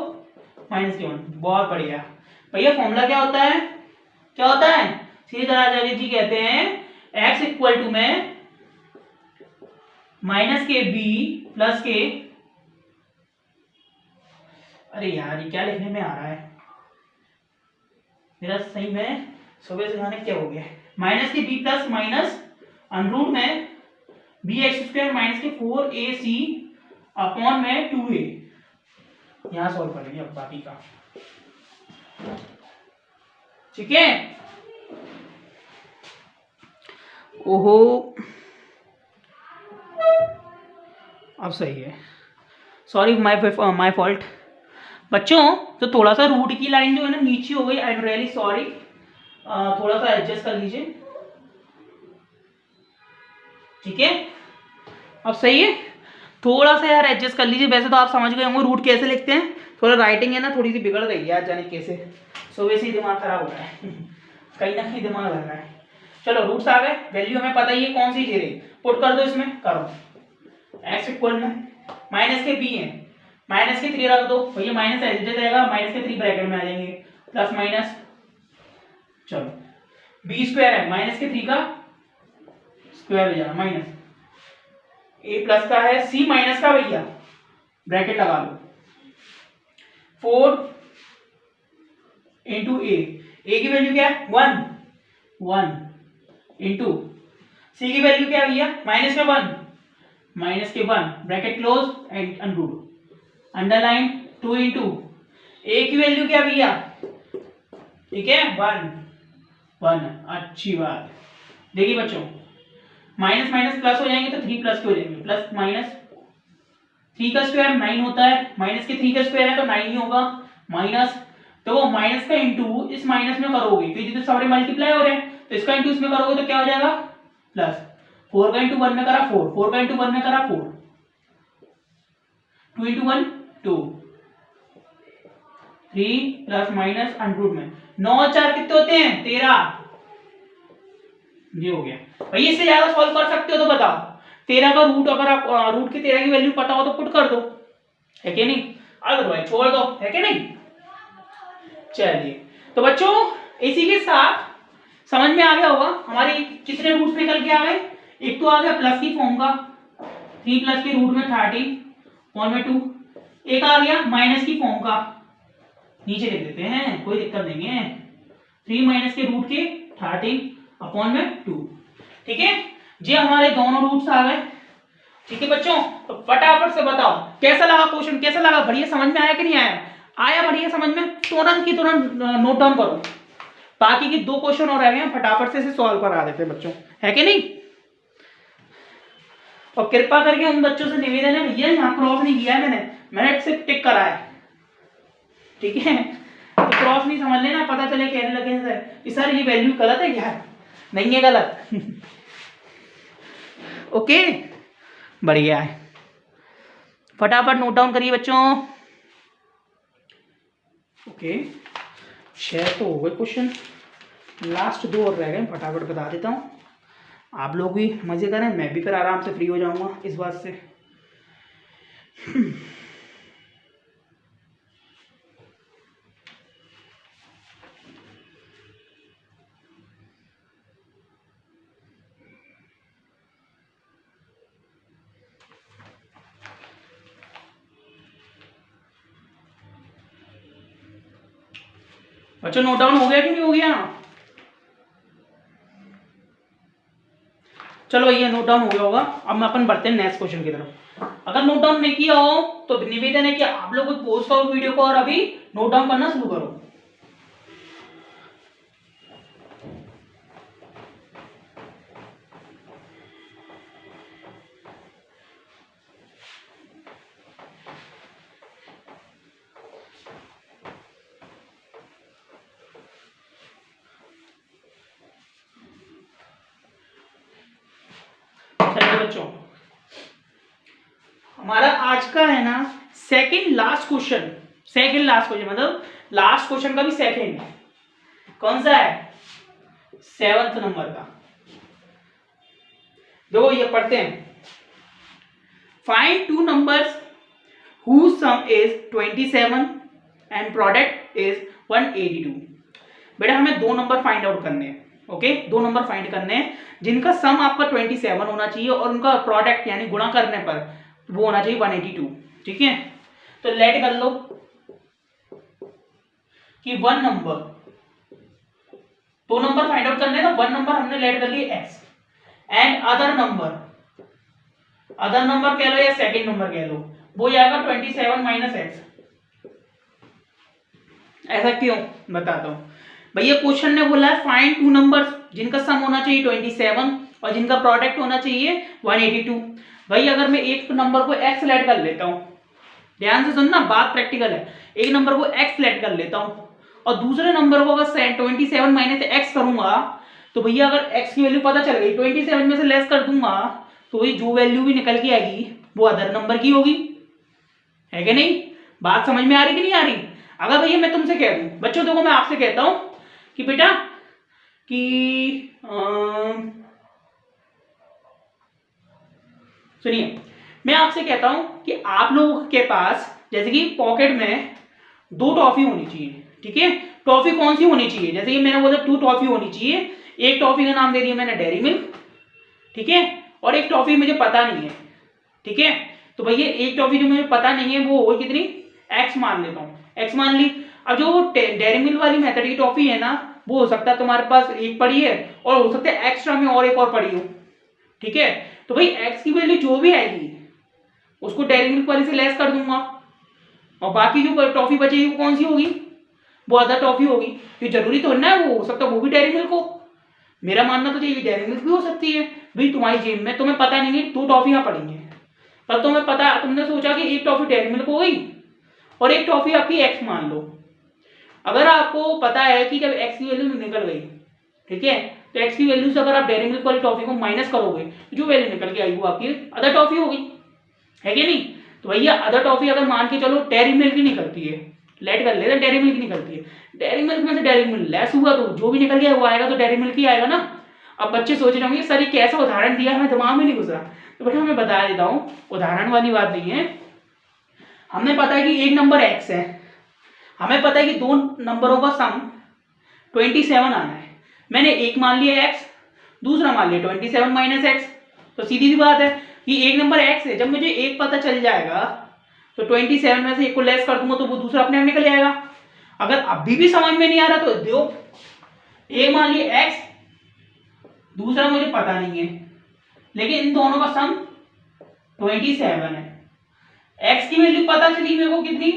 माइनस के 1। बहुत बढ़िया भैया, फॉर्मूला क्या होता है, क्या होता है, सीधे आचार्य जी कहते हैं x इक्वल टू में माइनस के b प्लस के अरे यार ये क्या लिखने में आ रहा है मेरा, सही में सुबह से खाने क्या हो गया, माइनस के बी प्लस माइनस अनरूट में बी एक्स स्क्वायर माइनस के 4ac अपॉन में 2a। यहाँ सॉल्व करेंगे अब बाकी का, ठीक है। ओहो अब सही है, सॉरी माय फॉल्ट बच्चों। तो थोड़ा सा रूट की लाइन जो है ना नीचे हो गई, आई एम रियली सॉरी, थोड़ा सा एडजस्ट कर लीजिए, ठीक है। अब सही है, थोड़ा सा यार एडजस्ट कर लीजिए। वैसे तो आप समझ गए होंगे रूट कैसे लिखते हैं, थोड़ा राइटिंग है ना थोड़ी सी बिगड़ गई है, आज जाने कैसे सुबह से ही दिमाग खराब हो रहा है कहीं ना कहीं दिमाग लग रहा है। चलो रूट्स आ गए, वैल्यू हमें पता ही है कौन सी दे, पुट कर दो इसमें, करो एक्स इक्वल में माइनस के बी है, माइनस के 3 रख दो भैया, माइनस ऐसे जाएगा, माइनस के 3 ब्रैकेट में आ जाएंगे, प्लस माइनस, चलो बी स्क्वायर है, माइनस के 3 का स्क्वायर हो जाएगा माइनस, ए प्लस का है, सी माइनस का भैया ब्रैकेट लगा लो, 4 इंटू ए की वैल्यू क्या है 1 इंटू सी की वैल्यू क्या है भैया माइनस के 1 bracket close and under root underline 2 into A की वैल्यू क्या भैया, ठीक है 1 अच्छी बात। देखिए बच्चों माइनस माइनस प्लस हो जाएंगे तो 3 प्लस के हो जाएंगे, प्लस माइनस 3 का स्क्वायर 9 होता है, माइनस के 3 का स्क्वायर है तो 9 ही होगा, माइनस तो वो माइनस का इंटू इस माइनस में करोगे तो ये तो सारे मल्टीप्लाई हो रहे हैं, तो इसका इंटू इसमें करोगे तो क्या हो जाएगा प्लस, 4 का इंटू 1 में करा 4 का इंटू 1 में करा 4, 2 इंटू 1 2, 3 प्लस माइनस अंडरूट में 9 और 4 कितने होते हैं 13, ये हो गया भाई। इससे ज्यादा सॉल्व कर सकते हो तो बताओ, 13 का रूट, अगर आप रूट के 13 की वैल्यू पता हो तो पुट कर दो, है कि नहीं, अदरवाइज छोड़ दो, है कि नहीं। चलिए तो बच्चों इसी के साथ समझ में आ गया होगा हमारी कितने रूट्स निकल के आ गए, एक तो आ गया प्लस की फॉर्म का 3 प्लस के रूट में 13 अपॉन में 2, एक आ गया माइनस की फॉर्म का, नीचे लिख देते हैं कोई दिक्कत नहीं है, 3 माइनस के रूट के 13 अपॉन में 2, ठीक है। ये हमारे दोनों रूट्स आ गए, ठीक है बच्चों। तो फटाफट से बताओ कैसा लगा क्वेश्चन, कैसा लगा, बढ़िया समझ में आया कि नहीं आया, आया बढ़िया समझ में, तुरंत की तुरंत नोट डाउन करो, बाकी की 2 क्वेश्चन और रह गए हैं फटाफट से इसे सॉल्व करा देते हैं बच्चों, है कि नहीं। और कृपा करके उन बच्चों से निवेदन है भैया यहाँ क्रॉस नहीं किया है मैंने सिर्फ टिक करा है, ठीक है, तो क्रॉस नहीं समझ लेना, पता चले कहने लगे सर ये वैल्यू गलत है क्या, नहीं है गलत ओके बढ़िया है, फटाफट नोट डाउन करिए बच्चों। ओके 6 तो हो गए क्वेश्चन, लास्ट 2 और रह गए, फटाफट बता देता हूँ, आप लोग भी मजे करें, मैं भी फिर आराम से फ्री हो जाऊंगा इस बात से बच्चों नोट डाउन हो गया कि नहीं हो गया, चलो भैया नोट डाउन हो गया होगा। अब मैं अपन बढ़ते हैं नेक्स्ट क्वेश्चन की तरफ। अगर नोट डाउन नहीं किया हो तो निवेदन है कि आप लोग पोस्ट करो वीडियो को और अभी नोट डाउन करना शुरू करो। बच्चों हमारा आज का है ना सेकंड लास्ट क्वेश्चन मतलब लास्ट क्वेश्चन का भी सेकंड, कौन सा है 7th नंबर का। देखो ये पढ़ते हैं, find 2 numbers whose sum is 27 and product is 182। बेटा हमें 2 नंबर फाइंड आउट करने हैं, ओके 2 नंबर फाइंड करने हैं जिनका सम आपका 27 होना चाहिए और उनका प्रोडक्ट यानी गुणा करने पर वो होना चाहिए 182, ठीक है। तो लेट कर लो, कि वन नंबर, दो नंबर फाइंड आउट करने हैं ना, वन नंबर हमने लेट कर लिए x एंड अदर नंबर कह लो या सेकंड नंबर कह लो, वो जाएगा 27 माइनस एक्स। ऐसा क्यों बताता हूं भैया। क्वेश्चन ने बोला है फाइंड टू नंबर्स जिनका सम होना चाहिए 27 और जिनका प्रोडक्ट होना चाहिए 182। भाई अगर मैं एक नंबर को x लेट कर लेता हूं, ध्यान से सुनना, बात प्रैक्टिकल है, एक नंबर को x लेट कर लेता हूं और दूसरे नंबर को अगर 27 माइनस एक्स करूंगा तो भैया अगर x की वैल्यू पता चल गई, 27 में से लेस कर दूंगा तो वही जो वैल्यू भी निकल के आएगी वो अदर नंबर की होगी, है कि नहीं? बात समझ में आ रही कि नहीं आ रही? अगर भैया मैं तुमसे कह दूं, बच्चों देखो मैं आपसे कहता हूं कि बेटा कि सुनिए, मैं आपसे कहता हूं कि आप लोगों के पास जैसे कि पॉकेट में दो टॉफी होनी चाहिए, ठीक है? टॉफी कौन सी होनी चाहिए? जैसे कि मैंने बोला टू टॉफी होनी चाहिए, एक टॉफी का नाम दे दिया मैंने डेयरी मिल्क, ठीक है, और एक टॉफी मुझे पता नहीं है, ठीक है? तो भैया एक टॉफी जो मुझे पता नहीं है वो होगी कितनी, एक्स मान लेता हूँ, एक्स मान ली। अब जो डेयरी मिल्क वाली मेथड की टॉफी है ना, वो हो सकता है तुम्हारे पास एक पड़ी है और हो सकता है एक्स्ट्रा में और एक और पड़ी हो, ठीक है? तो भाई एक्स की वैल्यू जो भी आएगी उसको डेयरी मिल्क वाली से लेस कर दूंगा और बाकी जो टॉफी बचेगी वो कौन सी होगी, वो अदर टॉफी होगी। तो जरूरी तो ना है वो हो सकता है वो भी डेयरी मिल्क हो, मेरा मानना तो ये डेयरी मिल्क भी हो सकती है। भाई तुम्हारी जेब में तुम्हें पता नहीं है दो टॉफियां पड़ी हैं, पर तुम्हें पता, तुमने सोचा कि एक टॉफी डेयरी मिल्क हो गई और एक टॉफी आपकी एक्स मान लो। अगर आपको पता है कि जब एक्स की वैल्यू निकल गई, ठीक है, तो एक्स की वैल्यू से अगर आप डेयरी मिल्क वाली टॉफी को माइनस करोगे तो जो वैल्यू निकल के आई वो आपकी अदर टॉफी होगी, है कि नहीं? तो भैया अदर टॉफी अगर मान के चलो डेयरी मिल्क की निकलती है, लेट कर लेते डेयरी मिल्क निकलती है, डेयरी मिल्क में से डेयरी मिल्क लेस हुआ तो जो भी निकल गया वो आएगा तो डेयरी मिल्क ही आएगा ना। अब बच्चे सोच रहे होंगे सर ये कैसा उदाहरण दिया, हमें दिमाग में नहीं घुस रहा, तो बेटा मैं बता देता हूँ, उदाहरण वाली बात नहीं है। हमें पता है कि एक नंबर एक्स है, हमें पता है कि दो नंबरों का सम 27 आना है, मैंने एक मान लिया एक्स, दूसरा मान लिया 27 माइनस एक्स, तो सीधी सी बात है कि एक नंबर एक्स है, जब मुझे एक पता चल जाएगा तो 27 में से एक को लेस कर दूंगा तो वो दूसरा अपने आप निकल जाएगा। अगर अभी भी समझ में नहीं आ रहा तो देखो, एक मान लिया एक्स, दूसरा मुझे पता नहीं है, लेकिन इन दोनों का सम 27 है। एक्स की वैल्यू पता चली मेरे को कितनी,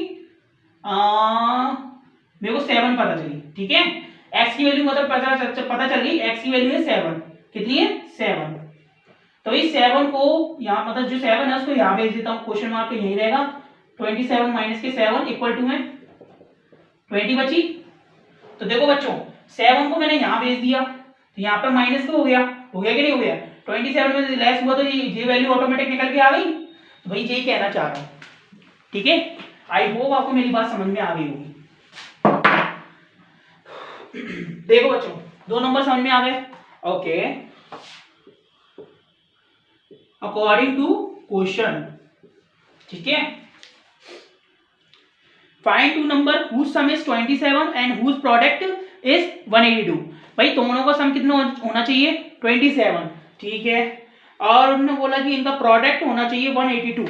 मेरे को 7 पता चली, ठीक है? एक्स की वैल्यू मतलब पता चल गई, एक्स की वैल्यू है 7, कितनी है 7, तो इस 7 को यहाँ मतलब जो 7 है उसको यहाँ भेज देता हूँ, क्वेश्चन मार्क यही रहेगा, 27 माइनस के 7 इक्वल टू में 20 बची। तो देखो बच्चों 7 को मैंने यहाँ भेज दिया तो यहाँ पर माइनस तो हो गया कि नहीं हो गया, 27 में लेस हुआ तो ये वैल्यू ऑटोमेटिक निकल के आ गई। तो भाई यही कहना चाह रहा हूँ, ठीक है? आई होप आपको मेरी बात समझ में आ गई होगी। देखो बच्चों दो नंबर समझ में आ गए, ओके? अकॉर्डिंग टू क्वेश्चन, ठीक है, find two number whose sum is 27 and whose product is 182। भाई दोनों का सम कितना होना चाहिए 27, ठीक है, और उन्होंने बोला कि इनका प्रोडक्ट होना चाहिए 182।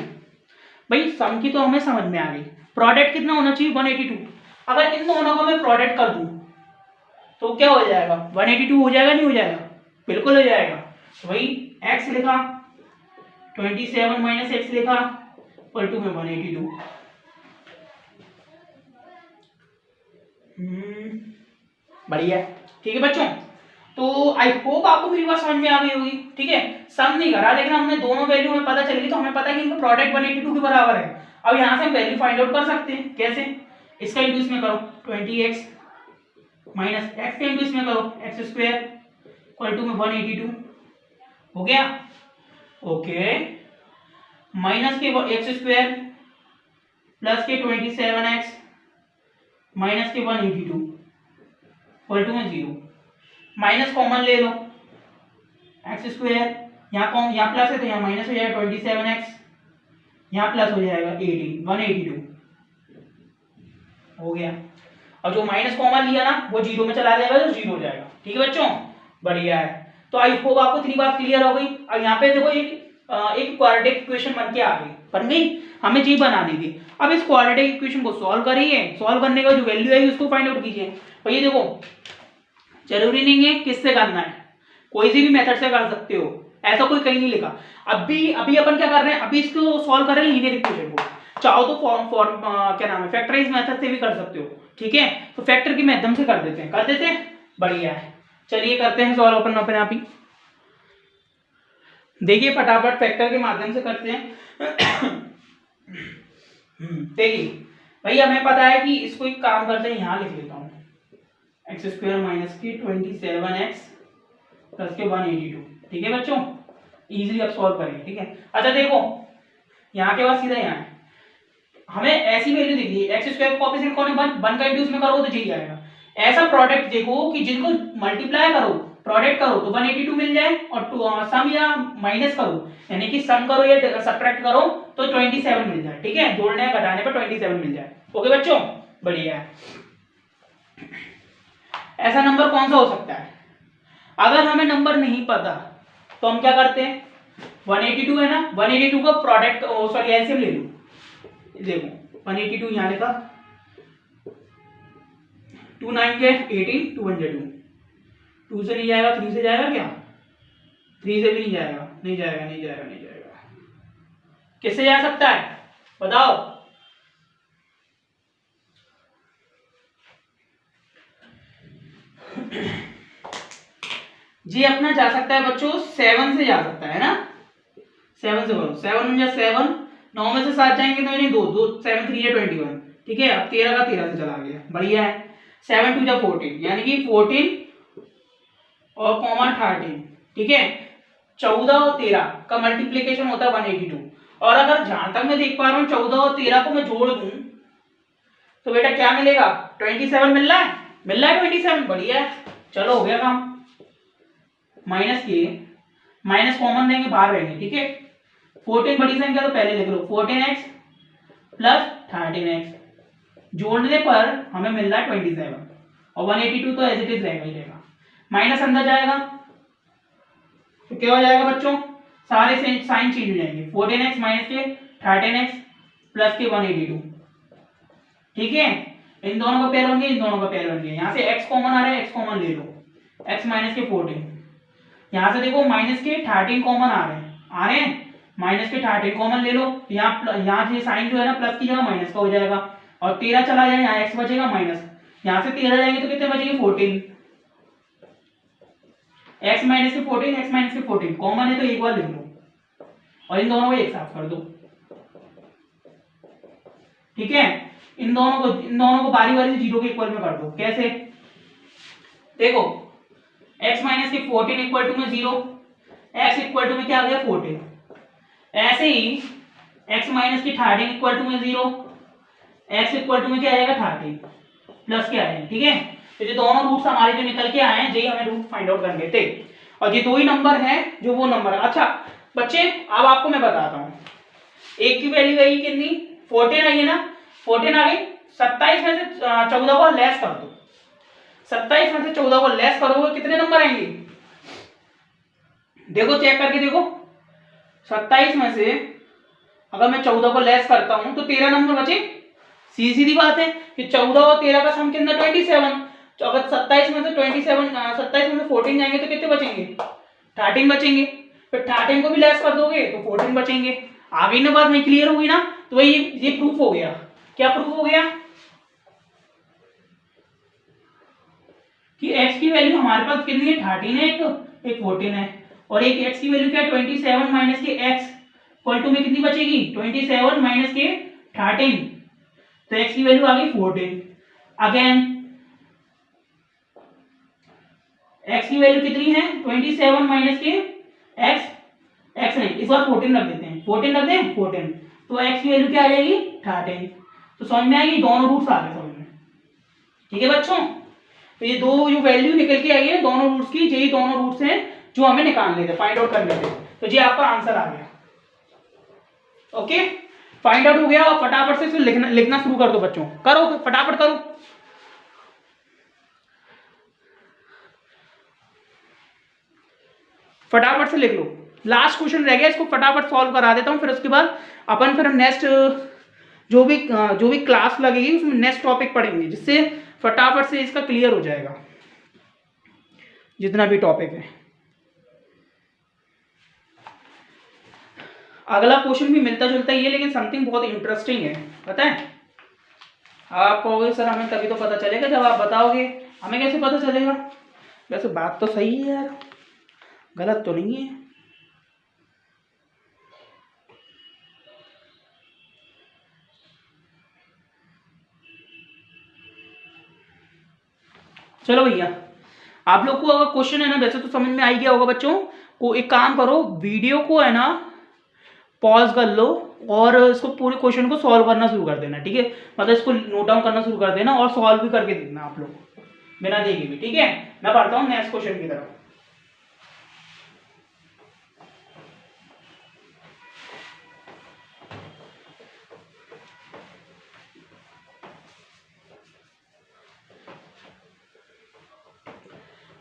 भाई सम की तो हमें समझ में आ गई, प्रोडक्ट कितना होना चाहिए 182। अगर इन दोनों का मैं प्रोडक्ट कर दूं तो क्या हो जाएगा, 182 हो जाएगा, नहीं हो जाएगा? बिल्कुल हो जाएगा। तो भाई x लिखा, 27 माइनस एक्स लिखा, इक्वल टू में 182। बढ़िया, ठीक है बच्चों? तो आई होप आपको मेरी बात समझ में आ गई होगी, ठीक है? सम नहीं करा लेकिन हमने दोनों वैल्यू में पता चल गई, तो हमें पता है कि इनका प्रोडक्ट 182 के बराबर है। अब यहाँ से हम वैल्यू फाइंड आउट कर सकते हैं, कैसे? इसका इंटू इसमें करो 20x माइनस एक्स का इंटू इसमें करो एक्स स्क्वायर इक्वल टू में 182, हो गया? ओके, माइनस के एक्स स्क्वायर प्लस के 27x माइनस के 182 इक्वल टू में 0, माइनस कॉमन ले लो, एक्स स्क्वायर यहाँ प्लस है तो यहाँ माइनस हो जाएगा 27x, यहाँ प्लस हो जाएगा 182, हो गया। और जो माइनस कॉमन लिया ना वो 0 में चला जाएगा तो 0 हो जाएगा, ठीक है बच्चों? बढ़िया है। तो आई होप आपको इतनी बात क्लियर हो गई। अब यहाँ पे देखो एक एक क्वाड्रेटिक इक्वेशन बन गई, हमें जी बनानी थी। अब इस क्वाड्रेटिक इक्वेशन को सॉल्व करिए, सॉल्व करने का जो वैल्यू आएगी उसको फाइंड आउट कीजिए। तो ये देखो, जरूरी नहीं है किससे करना है, कोई सी भी मेथड से कर सकते हो, ऐसा कोई कहीं नहीं लिखा। अभी अपन क्या कर रहे हैं, अभी इसको सॉल्व कर रहे हैं लीनियर इक्वेशन को। चाहो तो क्या नाम है, फैक्टराइज मेथड से भी कर सकते हो, ठीक है। तो फैक्टर के माध्यम से कर देते हैं, बढ़िया है। चलिए करते हैं सॉल्व अपन अपने आप ही। देखिए फटाफट फैक्टर के माध्यम से करते हैं। देखिए भाई हमें पता है कि इसको एक काम करते हैं, यहाँ लिख लेता हूँ एक्स स्क्वायर माइनस की 27x प्लस के 182, ठीक है बच्चों, इजीली आप सॉल्व करेंगे, ठीक है। अच्छा देखो यहाँ के बाद सीधा यहाँ है, हमें ऐसी वैल्यू देखिए, एक्स स्क्वायर का कोएफिशिएंट कौन है, 1 का इंटू में करो तो यही आएगा। ऐसा प्रोडक्ट देखो कि जिनको मल्टीप्लाई करो, प्रोडक्ट करो तो 182 मिल जाए, और सम या माइनस करो, यानी कि सम करो या सब्ट्रैक्ट करो तो 27 मिल जाए, ठीक है। जोड़ने या घटाने पर 27 मिल जाए। ओके बच्चों, बढ़िया है। ऐसा नंबर कौन सा हो सकता है, अगर हमें नंबर नहीं पता तो हम क्या करते हैं, 182 है ना, 182 का प्रोडक्ट सॉरी एलसीएम ले लो। देखो 182 यहाँ लिखा, 2 9 के 18, 202, 2 से नहीं जाएगा, 3 से जाएगा क्या, 3 से भी नहीं जाएगा, नहीं जाएगा, नहीं जाएगा, नहीं जाएगा। किससे जा सकता है बताओ, जी अपना जा सकता है बच्चों 7 से जा सकता है ना, 7 से बोलो, 7 या 7, 9 में से 7 जाएंगे तो नहीं, 2 2 7 3 21, ठीक है। अब 13 का 13 से चला गया, बढ़िया है। 7 2 14, यानी कि 14 और कॉमा 13, ठीक है। 14 और 13 का मल्टीप्लीकेशन होता है 182, और अगर जहां तक मैं देख पा रहा हूँ 14 और 13 को मैं जोड़ दूं तो बेटा क्या मिलेगा, 27 मिल रहा है, 27, बढ़िया है। चलो हो गया काम। माइनस कॉमन रहेंगे, बाहर रहेंगे, ठीक है। 14 बड़ी संख्या तो पहले लिख लो, 14x प्लस 13x, जोड़ने पर हमें मिल रहा है 27, और 182 तो एज इट इज रहेगा ही रहेगा, माइनस अंदर जाएगा तो क्या हो जाएगा बच्चों, सारे साइन चेंज हो जाएंगे, 14x माइनस के 13x प्लस के 182, ठीक है। इन दोनों का पेयर बन गया, इन दोनों का पेयर बन गया। यहाँ से x कॉमन आ रहा है, x कॉमन ले लो, x माइनस के 14, यहाँ से देखो माइनस के 13 कॉमन आ रहे हैं, माइनस के 13 कॉमन ले लो, यहाँ से साइन जो है ना प्लस की जगह माइनस का हो जाएगा, और 13 चला जाए, यहाँ x बचेगा माइनस, यहाँ से 13 जाएंगे तो कितने बचेंगे 14, x माइनस के 14, x माइनस के 14 कॉमन है तो एक बार लिख लो, और इन दोनों को एक साथ कर दो, ठीक है। इन दोनों को बारी बारी से जीरो के इक्वल में कर दो। कैसे, देखो x माइनस के 14 इक्वल टू में 0, x इक्वल टू में क्या आ गया 14, ऐसे ही x माइनस के 13 इक्वल टू में 0, x इक्वल टू में क्या आएगा 13 प्लस क्या आएगा, ठीक है। तो ये दोनों रूट्स हमारे जो निकल के आए हैं, यही हमें रूट फाइंड आउट करने थे, और ये दो ही नंबर है जो वो नंबर है। अच्छा बच्चे अब आपको मैं बताता हूँ, एक की वैल्यू आई कितनी 14 आई है ना, 14 आ गई, 27 में से 14 को लेस कर दो, 27 में से 14 को लेस करोगे कितने नंबर आएंगे, देखो चेक करके देखो, 27 में से अगर मैं 14 को लेस करता हूं तो 13 नंबर बचे, सीधी बात है कि 14 और 13 का सम कितना 27, तो अगर 27 में से 27 में से 14 जाएंगे तो कितने बचेंगे 13 बचेंगे, फिर 13 को भी लेस कर दोगे तो 14 बचेंगे। आ गई ना बात, नहीं क्लियर होगी ना, तो ये प्रूफ हो गया। क्या प्रूफ हो गया कि x की वैल्यू हमारे पास कितनी है 13 है, एक 14 है, और एक x की वैल्यू क्या है 27 माइनस के x इक्वल टू में कितनी बचेगी 27 माइनस के 13, तो x की वैल्यू आ गई 14। अगेन x की वैल्यू कितनी है 27 माइनस के x नहीं, इस बार 14 रख देते हैं, 14 रख दें 14, तो x की वैल्यू क्या आ जाएगी 13। तो समझ में आएगी, दोनों रूट्स आ गए समझ में, ठीक है बच्चों। तो ये दो जो वैल्यू निकल के आई है दोनों रूट्स की, यही दोनों रूट्स हैं जो हमें निकालने थे, फाइंड आउट करने थे, तो ये आपका आंसर आ गया। ओके फाइंड आउट हो गया, और फटाफट से लिखना शुरू कर दो बच्चों, करो फटाफट करो, फटाफट से लिख लो, लास्ट क्वेश्चन रह गया, इसको फटाफट सॉल्व करा देता हूँ, फिर उसके बाद अपन फिर नेक्स्ट जो भी क्लास लगेगी उसमें नेक्स्ट टॉपिक पढ़ेंगे, जिससे फटाफट से इसका क्लियर हो जाएगा जितना भी टॉपिक है। अगला क्वेश्चन भी मिलता जुलता ही है, लेकिन समथिंग बहुत इंटरेस्टिंग है, पता है। आप कहोगे सर हमें तभी तो पता चलेगा जब आप बताओगे, हमें कैसे पता चलेगा। वैसे बात तो सही है यार, गलत तो नहीं है। चलो भैया, आप लोग को अगर क्वेश्चन है ना वैसे तो समझ में आ ही गया होगा बच्चों को। एक काम करो, वीडियो को है ना पॉज कर लो और इसको पूरे क्वेश्चन को सॉल्व करना शुरू कर देना, ठीक है। मतलब इसको नोट डाउन करना शुरू कर देना और सॉल्व भी करके देखना आप लोग बिना देखे भी, ठीक है। मैं पढ़ता हूँ नेक्स्ट क्वेश्चन की तरफ।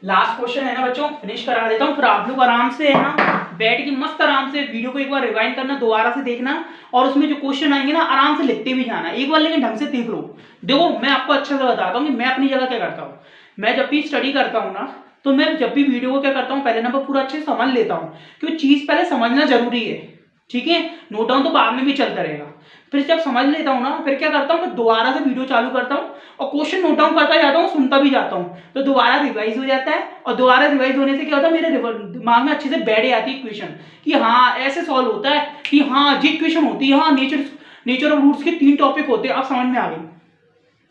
लास्ट क्वेश्चन है ना बच्चों, फिनिश करा देता हूँ, फिर आप लोग आराम से है ना बैठ के मस्त आराम से वीडियो को एक बार रिवाइंड करना, दोबारा से देखना, और उसमें जो क्वेश्चन आएंगे ना आराम से लिखते भी जाना एक बार, लेकिन ढंग से देख लो। देखो मैं आपको अच्छे से बताता हूँ कि मैं अपनी जगह क्या करता हूँ। मैं जब भी स्टडी करता हूँ ना, तो मैं जब भी वीडियो को क्या करता हूँ, पहले नंबर पूरा अच्छे से समझ लेता हूँ, क्योंकि चीज़ पहले समझना जरूरी है, ठीक है। नोट डाउन तो बाद में भी चलता रहेगा। फिर जब समझ लेता हूँ ना, फिर क्या करता हूँ, फिर दोबारा से वीडियो चालू करता हूँ और क्वेश्चन नोट डाउन करता जाता हूँ, सुनता भी जाता हूँ, तो दोबारा रिवाइज हो जाता है। और दोबारा रिवाइज होने से क्या होता है, मेरे दिमाग में अच्छे से बैठ जाती है इक्वेशन कि हाँ ऐसे सॉल्व होता है, कि हाँ जी इक्वेशन होती है, हाँ नेचर ऑफ रूट्स के 3 टॉपिक होते हैं, अब समझ में आ गई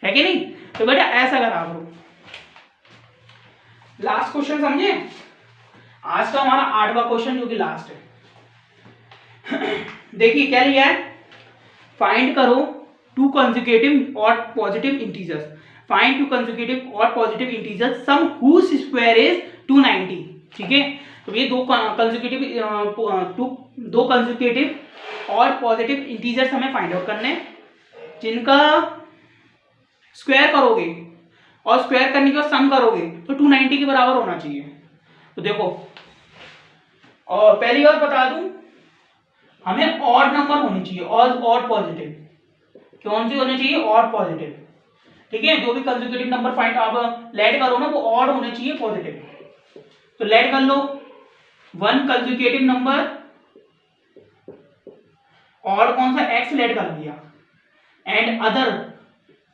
है कि नहीं। तो बेटा ऐसा करा करो। लास्ट क्वेश्चन समझे, आज का हमारा 8वां क्वेश्चन जो कि लास्ट है। देखिए क्या लिया है, फाइंड करो 2 consecutive odd positive integers, find 2 consecutive odd positive integers sum whose square is 290, ठीक है। तो ये दो कंसेक्यूटिव ऑड पॉजिटिव इंटीजर्स हमें फाइंड आउट करने, जिनका स्क्वायर करोगे और स्क्वायर करने के बाद सम करोगे तो 290 के बराबर होना चाहिए। तो देखो, और पहली बात बता दूं, हमें ऑड नंबर होनी चाहिए, ऑड पॉजिटिव। कौन सी होनी चाहिए, ऑड पॉजिटिव, ठीक है। जो भी कंसेक्यूटिव नंबर फाइंड आप लेट करो ना, वो ऑड होने चाहिए, पॉजिटिव। तो लेट कर लो 1 कंसेक्यूटिव नंबर, ऑड कौन सा, एक्स लेट कर दिया, एंड अदर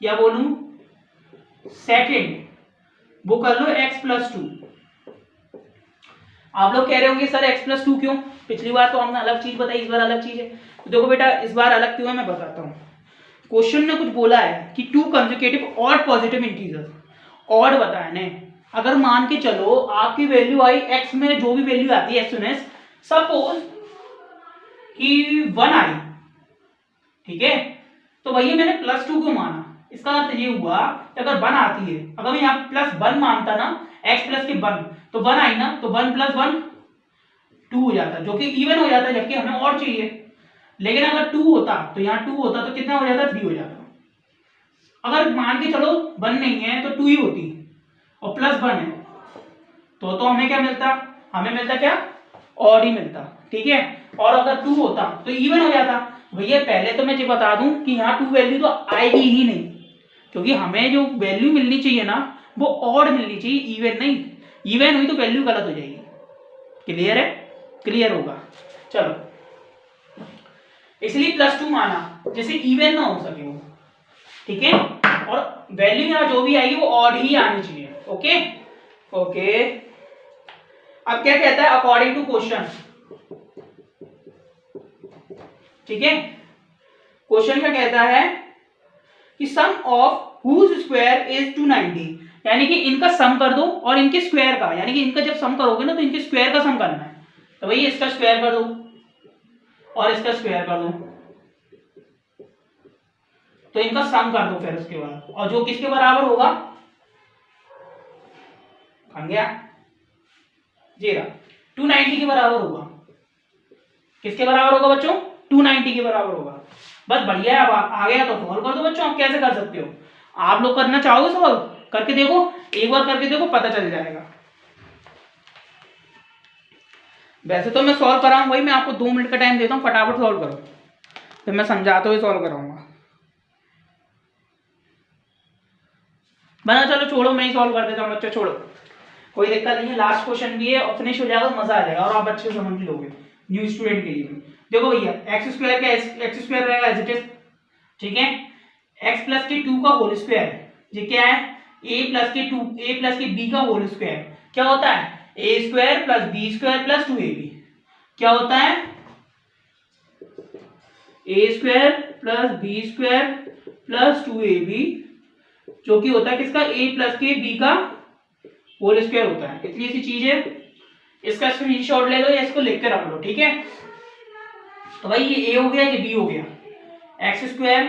या बोलूं सेकेंड वो कर लो x+2। आप लोग कह रहे होंगे सर x+2 क्यों, पिछली बार तो हमने अलग चीज बताई, इस बार अलग चीज है। तो देखो बेटा, इस बार अलग क्यों है मैं बताता हूँ। क्वेश्चन ने कुछ बोला है कि 2 consecutive odd positive integer, odd बताया ने। अगर मान के चलो आपकी वैल्यू आई x में, जो भी वैल्यू आती है एस, सपोज कि 1 आई, ठीक है। तो भैया मैंने +2 क्यों माना, इसका अर्थ ये हुआ कि अगर 1 आती है, अगर मैं यहाँ +1 मानता ना, x प्लस के 1, तो 1 आई ना, तो 1 + 1 2 हो जाता, जो कि इवन हो जाता, जबकि हमें और चाहिए। लेकिन अगर 2 होता तो यहाँ 2 होता तो कितना हो जाता, 3 हो जाता। अगर मान के चलो 1 नहीं है तो 2 ही होती, और +1 है तो हमें क्या मिलता, हमें मिलता क्या, ऑड ही मिलता, ठीक है। और अगर 2 होता तो इवन हो जाता। भैया पहले तो मैं ये बता दूं कि यहाँ 2 वैल्यू तो आएगी ही नहीं, क्योंकि हमें जो वैल्यू मिलनी चाहिए ना वो ऑड मिलनी चाहिए, इवन नहीं। इवन हुई तो वैल्यू गलत हो जाएगी। क्लियर है, क्लियर होगा। चलो, इसलिए +2 माना, जैसे इवन ना हो सके वो, ठीक है। और वैल्यू यहाँ जो भी आएगी वो ऑड ही आनी चाहिए, ओके ओके। अब क्या कहता है, अकॉर्डिंग टू क्वेश्चन, ठीक है। क्वेश्चन क्या कहता है कि सम ऑफ हुज स्क्वायर इज 290, यानी कि इनका सम कर दो और इनके स्क्वायर का, यानी कि इनका जब सम करोगे ना तो इनके स्क्वायर का सम करना है। तो भाई इसका स्क्वायर कर दो और इसका स्क्वायर कर दो, तो इनका सम कर दो फिर उसके बाद, और जो किसके बराबर होगा, बन गया जीरा 290 के बराबर होगा। किसके बराबर होगा बच्चों, 290 के बराबर होगा। बस बढ़िया है, अब आ गया तो सॉल्व कर दो बच्चों। आप कैसे कर सकते हो, आप लोग करना चाहोगे सॉल्व, करके देखो, एक बार करके देखो, पता चल जाएगा। वैसे तो मैं सॉल्व कराऊँ वही, मैं आपको 2 मिनट का टाइम देता हूँ, फटाफट सॉल्व करो, फिर मैं समझाते हुए सॉल्व कराऊंगा। बना चलो छोड़ो, मैं ही सॉल्व कर देता हूँ बच्चे, छोड़ो कोई दिक्कत नहीं है, लास्ट क्वेश्चन भी है और फिनिश हो जाएगा, मजा आ जाएगा और आप अच्छे से समझ लोगे न्यू स्टूडेंट के लिए भी। देखो भैया एक्स स्क्वायर का एक्स स्क्वायर रहेगा एज इट इज, ठीक है, एक्स प्लस के 2 का होल स्क्वायर, ये क्या है, ए प्लस के बी का होल स्क्वायर, क्या होता है A square plus B square plus 2ab, क्या होता है A square plus B square plus 2ab, जो कि होता है किसका, ए प्लस के बी का होल स्क्वायर होता है। इतनी सी चीज है, इसका स्क्रीनशॉट ले लो या इसको लिख के रख लो, ठीक है। तो भाई ये ए हो गया, ये बी हो गया, एक्स स्क्वायर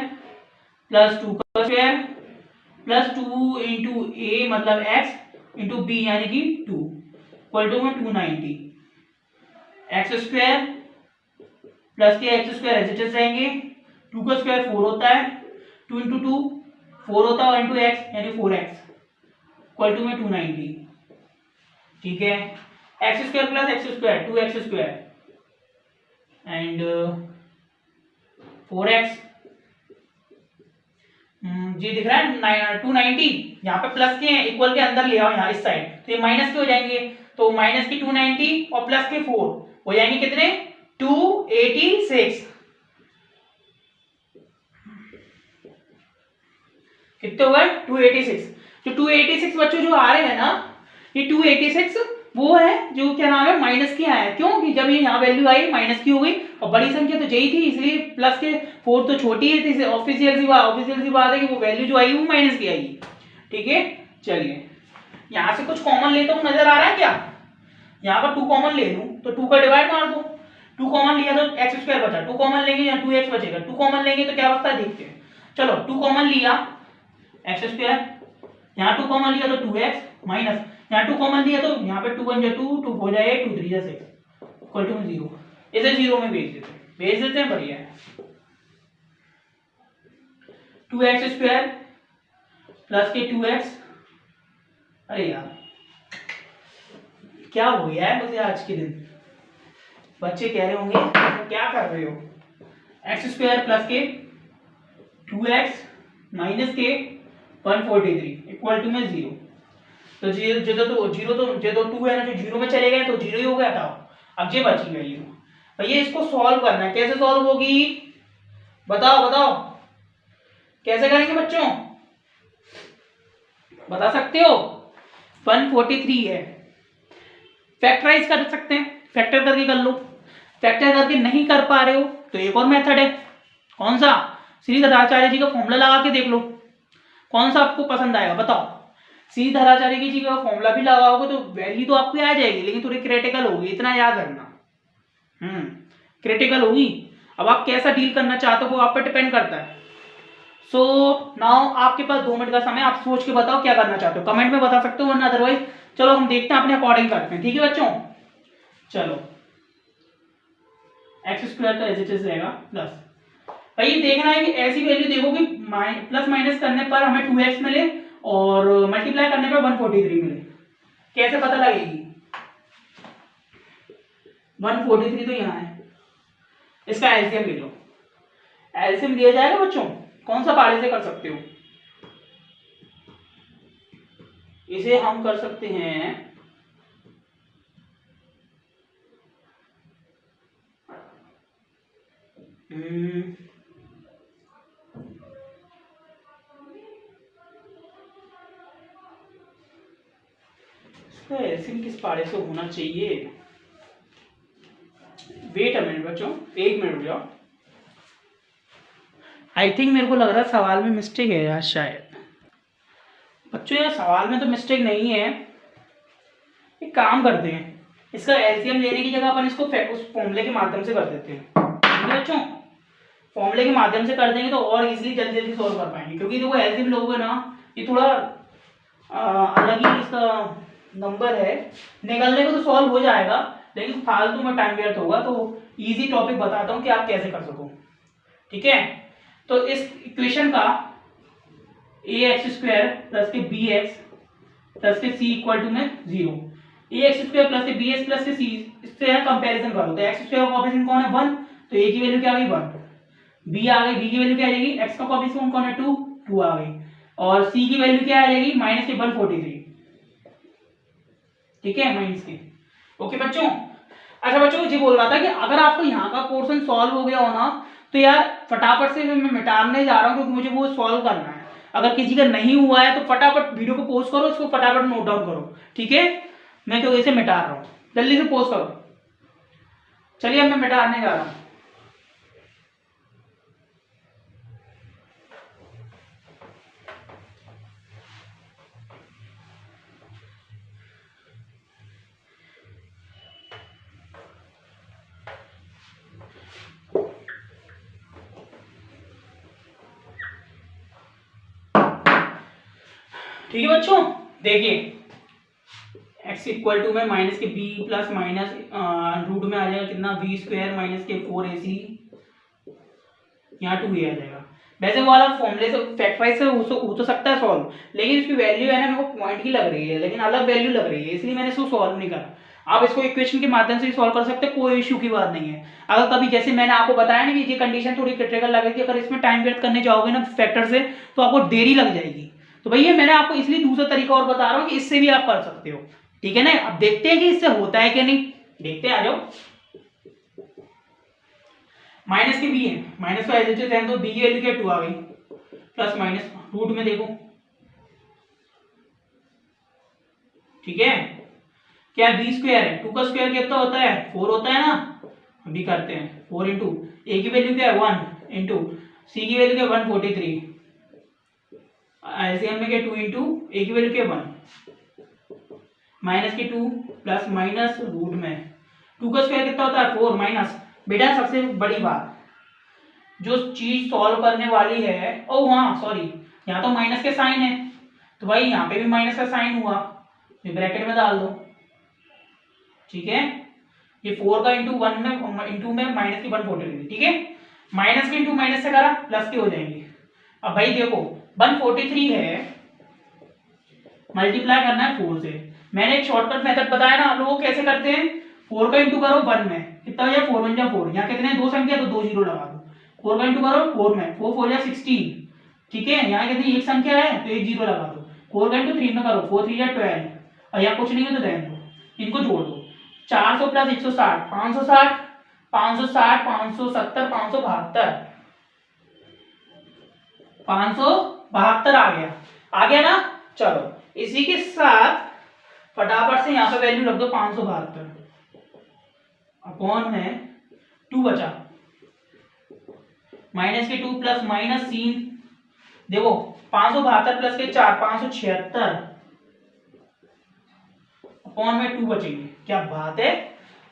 प्लस 2 का स्क्वायर प्लस 2 इंटू ए मतलब एक्स इंटू बी यानी कि 2 इक्वल टू में 290, एक्स स्क्वायर प्लस के x square as it is रहेंगे, 2 का स्क्वायर 4 होता है, 2 इंटू 2 4 होता है, इंटू एक्स यानी 4x इक्वल टू में 290, ठीक है, x square plus x square 2x square and 4x, जी दिख रहा है 290, यहाँ पे प्लस के इक्वल के अंदर ले आओ यहाँ इस साइड, तो ये माइनस के हो जाएंगे, तो माइनस की 290 और प्लस के 4 हो जाएंगे कितने 286, कितने हो गए 286, जो 286 बच्चों जो आ रहे हैं ना, ये 286 वो है जो क्या नाम है माइनस की आया, क्यों कि जब ये यहाँ वैल्यू आई माइनस की हो गई और बड़ी संख्या तो यही थी, इसलिए प्लस के 4 तो छोटी है, तो ऑफिशियल सी बात है कि वो वैल्यू जो आई वो माइनस की आएगी, ठीक है। चलिए यहाँ से कुछ कॉमन लेता हूँ, नजर आ रहा है क्या, यहाँ पर 2 कॉमन ले लूँ तो 2 का डिवाइड मार दो, 2 कॉमन लिया तो एक्स स्क्वायर बचा, 2 कॉमन लेंगे या 2x बचेगा, 2 कॉमन लेंगे तो क्या बचता है देखते हैं। चलो 2 कॉमन लिया एक्स स्क्वायर, यहाँ 2 कॉमन लिया तो 2x माइनस यहाँ 2 कॉमन लिया तो यहाँ पे 2 1 जा 2 2 4 जा 8 2 3 जा 6 इक्वल टू 0, इसे 0 में भेज देते हैं, बढ़िया है। 2x स्क्वायर प्लस के 2x, अरे यार क्या हो गया है मुझे आज के दिन, बच्चे कह रहे होंगे तो क्या कर रहे हो, एक्स स्क्वायर प्लस के 2x माइनस के 143 इक्वल टू में 0, तो जीरो तो 2 है ना, जो 0 में चले गए तो 0 ही हो गया था, अब ये बची वैल्यू, भैया इसको सॉल्व करना है, कैसे सॉल्व होगी बताओ बताओ, कैसे करेंगे बच्चों, बता सकते हो, 143 है, फैक्टराइज कर सकते हैं, फैक्टर करके कर लो, फैक्टर करके नहीं कर पा रहे हो तो एक और मेथड है, कौन सा, श्रीधराचार्य जी का फॉर्मूला लगा के देख लो, कौन सा आपको पसंद आएगा बताओ, श्रीधराचार्य जी का फॉर्मूला भी लगाओगे तो वैल्यू तो आपको आ जाएगी, लेकिन थोड़ी क्रिटिकल होगी, इतना याद रखना, क्रिटिकल होगी, अब आप कैसा डील करना चाहते हो वो आप पे डिपेंड करता है। सो नाउ आपके पास 2 मिनट का समय, आप सोच के बताओ क्या करना चाहते हो, कमेंट में बता सकते हो, वरना अदरवाइज चलो हम देखते हैं अपने अकॉर्डिंग करते हैं, ठीक है बच्चों। चलो एक्स स्क्वायर का एज इट इज रहेगा प्लस, भाई देखना है कि ऐसी वैल्यू देखो कि प्लस माइनस करने पर हमें 2x मिले और मल्टीप्लाई करने पर 143 मिले, कैसे पता लगेगी, 143 तो यहाँ है, इसका एलसीएम ले लो, एलसीएम लिया जाएगा बच्चों, कौन सा पारे से कर सकते हो, इसे हम कर सकते हैं एलसीएम किस पारे से होना चाहिए, वेट अ मिनट बच्चों, 1 मिनट रुक जाओ, आई थिंक मेरे को लग रहा है सवाल में मिस्टेक है यार शायद, बच्चों यार सवाल में तो मिस्टेक नहीं है, एक काम करते हैं, इसका एलसीएम लेने की जगह अपन इसको उस फॉर्मूले के माध्यम से कर देते हैं, ठीक है बच्चों, फॉर्मूले के माध्यम से कर देंगे तो और इजीली जल्दी जल्दी सॉल्व कर पाएंगे, क्योंकि देखो एलसीएम लोगे ना ये थोड़ा अलग ही इसका नंबर है, निकलने को तो सॉल्व हो जाएगा लेकिन फालतू में टाइम व्यर्थ होगा, तो इजी टॉपिक बताता हूँ कि आप कैसे कर सको, ठीक है। तो इस इक्वेशन का ए एक्स स्क्वायर प्लस के बी एक्स प्लस के सी इक्वल टू में 0, A X square plus A B X plus A C, इससे कंपैरिजन करो तो एक्स स्क्वायर का कोएफिशिएंट कौन है 1, तो ए की वैल्यू क्या आ गई 1, बी आ गई, बी की वैल्यू क्या आ जाएगी, एक्स का कोएफिशिएंट कौन है 2, 2 आ गई, और सी की वैल्यू क्या आ जाएगी माइनस के 143, ठीक है माइनस के। ओके बच्चों, अच्छा बच्चों मुझे बोल रहा था कि अगर आपको यहाँ का पोर्शन सॉल्व हो गया हो ना तो यार फटाफट से मैं मिटाने जा रहा हूँ क्योंकि मुझे वो सॉल्व करना है। अगर किसी का नहीं हुआ है तो फटाफट वीडियो को पॉज करो, इसको फटाफट नोट डाउन करो, ठीक है। मैं क्यों इसे मिटा रहा हूँ, जल्दी से पॉज करो। चलिए अब मैं मिटाने जा रहा हूँ। ठीक है बच्चों, देखिए x इक्वल टू में माइनस के बी प्लस माइनस रूट में आ जाएगा कितना बी स्क्वायर माइनस के 4ac, यहाँ 2a आ जाएगा। वैसे वो वाला फॉर्मूले से फैक्टराइज से हो तो सकता है सॉल्व, लेकिन इसकी वैल्यू है ना मेरे को पॉइंट की लग रही है, लेकिन अलग वैल्यू लग रही है, इसलिए मैंने इसको सॉल्व नहीं करा। आप इसको इक्वेशन के माध्यम से ही सॉल्व कर सकते हैं, कोई इश्यू की बात नहीं है। अगर कभी जैसे मैंने आपको बताया ना कि ये कंडीशन थोड़ी क्रिटिकल लग रही थी, अगर इसमें टाइम वेस्ट करने जाओगे ना फैक्टर से तो आपको देरी लग जाएगी। तो भैया मैंने आपको इसलिए दूसरा तरीका और बता रहा हूँ कि इससे भी आप कर सकते हो, ठीक है ना। अब देखते हैं कि इससे होता है कि नहीं, देखते हैं, आ जाओ। माइनस की बी है, माइनस का एच है तो बी की वैल्यू क्या 2 आ गई, प्लस माइनस रूट में देखो, ठीक है। क्या बी स्क्वायर है, 2 का स्क्वायर कितना होता है 4 होता है ना, अभी करते हैं 4 इंटू ए की वैल्यू क्या है 1 इंटू सी की वैल्यू क्या 143, एलसीएम में क्या 2 इंटू ए की वैल्यू क्या 1 माइनस की 2 प्लस माइनस रूट में 2 का स्क्वायर कितना होता है 4 माइनस। बेटा सबसे बड़ी बात, जो चीज सॉल्व करने वाली है, ओ हाँ सॉरी, यहाँ तो माइनस के साइन है तो भाई यहाँ पे भी माइनस का साइन हुआ, तो ब्रैकेट में डाल दो, ठीक है। ये 4 का इंटू 1 में इंटू में माइनस की 143, ठीक है। माइनस के इंटू माइनस से करा प्लस के हो जाएंगे। अब भाई देखो 143 है, मल्टीप्लाई करना है 4 से। मैंने एक शॉर्टकट मेथड बताया ना आप लोगों को कैसे करते हैं, 4 का इंटू करो 1 में कितना हो जाए 4 1 जा 4, यहाँ कितने दो संख्या तो 2 जीरो लगा दो, 4 का इंटू करो 4 में 4 4 जा 16, ठीक है। यहाँ कितनी एक संख्या है तो एक जीरो लगा दो, 4 का इंटू 3 में करो 4 3 जा 12, और यहाँ कुछ नहीं है तो रहने दो, इनको जोड़ दो 400 प्लस 160 560 560 570 572 572 आ गया ना। चलो इसी के साथ फटाफट से यहाँ पे वैल्यू रख दो 572 अपॉन में 2 बचा माइनस के 2 प्लस माइनस 3, देखो 572 प्लस के 4 576 अपॉन में 2 बचेंगे, क्या बात है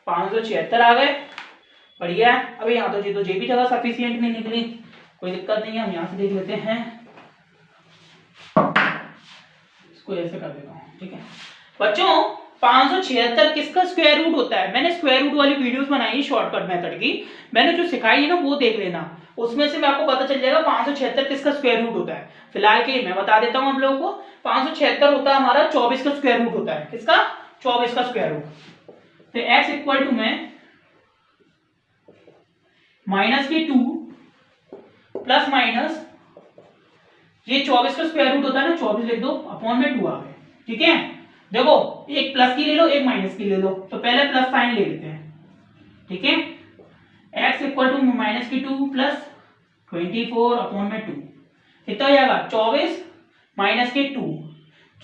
576 आ गए, बढ़िया। अभी यहाँ तो जी भी जगह सफिशिएंट नहीं निकली, कोई दिक्कत नहीं है, हम यहाँ से देख लेते हैं, इसको ऐसे कर देता हूँ, ठीक है बच्चों। 576 किसका स्क्वायर रूट होता है, मैंने स्क्वायर रूट वाली वीडियोस बनाई है शॉर्टकट मेथड की, मैंने जो सिखाई है ना वो देख लेना, उसमें से आपको पता चल जाएगा 576 किसका स्क्वायर रूट होता है। फिलहाल के लिए मैं बता देता हूँ हम लोगों को, 576 होता है हमारा 24 का स्क्वायर रूट होता है, किसका 24 का स्क्वायर रूट। तो x इक्वल टू में माइनस के 2 प्लस माइनस ये 24 का स्क्वायर रूट होता है ना, 24 लिख दो अपॉन में 2 आ गए, ठीक है। देखो एक प्लस की ले लो एक माइनस की ले लो, तो पहले प्लस साइन ले लेते हैं, ठीक है। x इक्वल टू माइनस की 2 प्लस 24 अपॉन में 2 कितना हो जाएगा 24 माइनस के 2,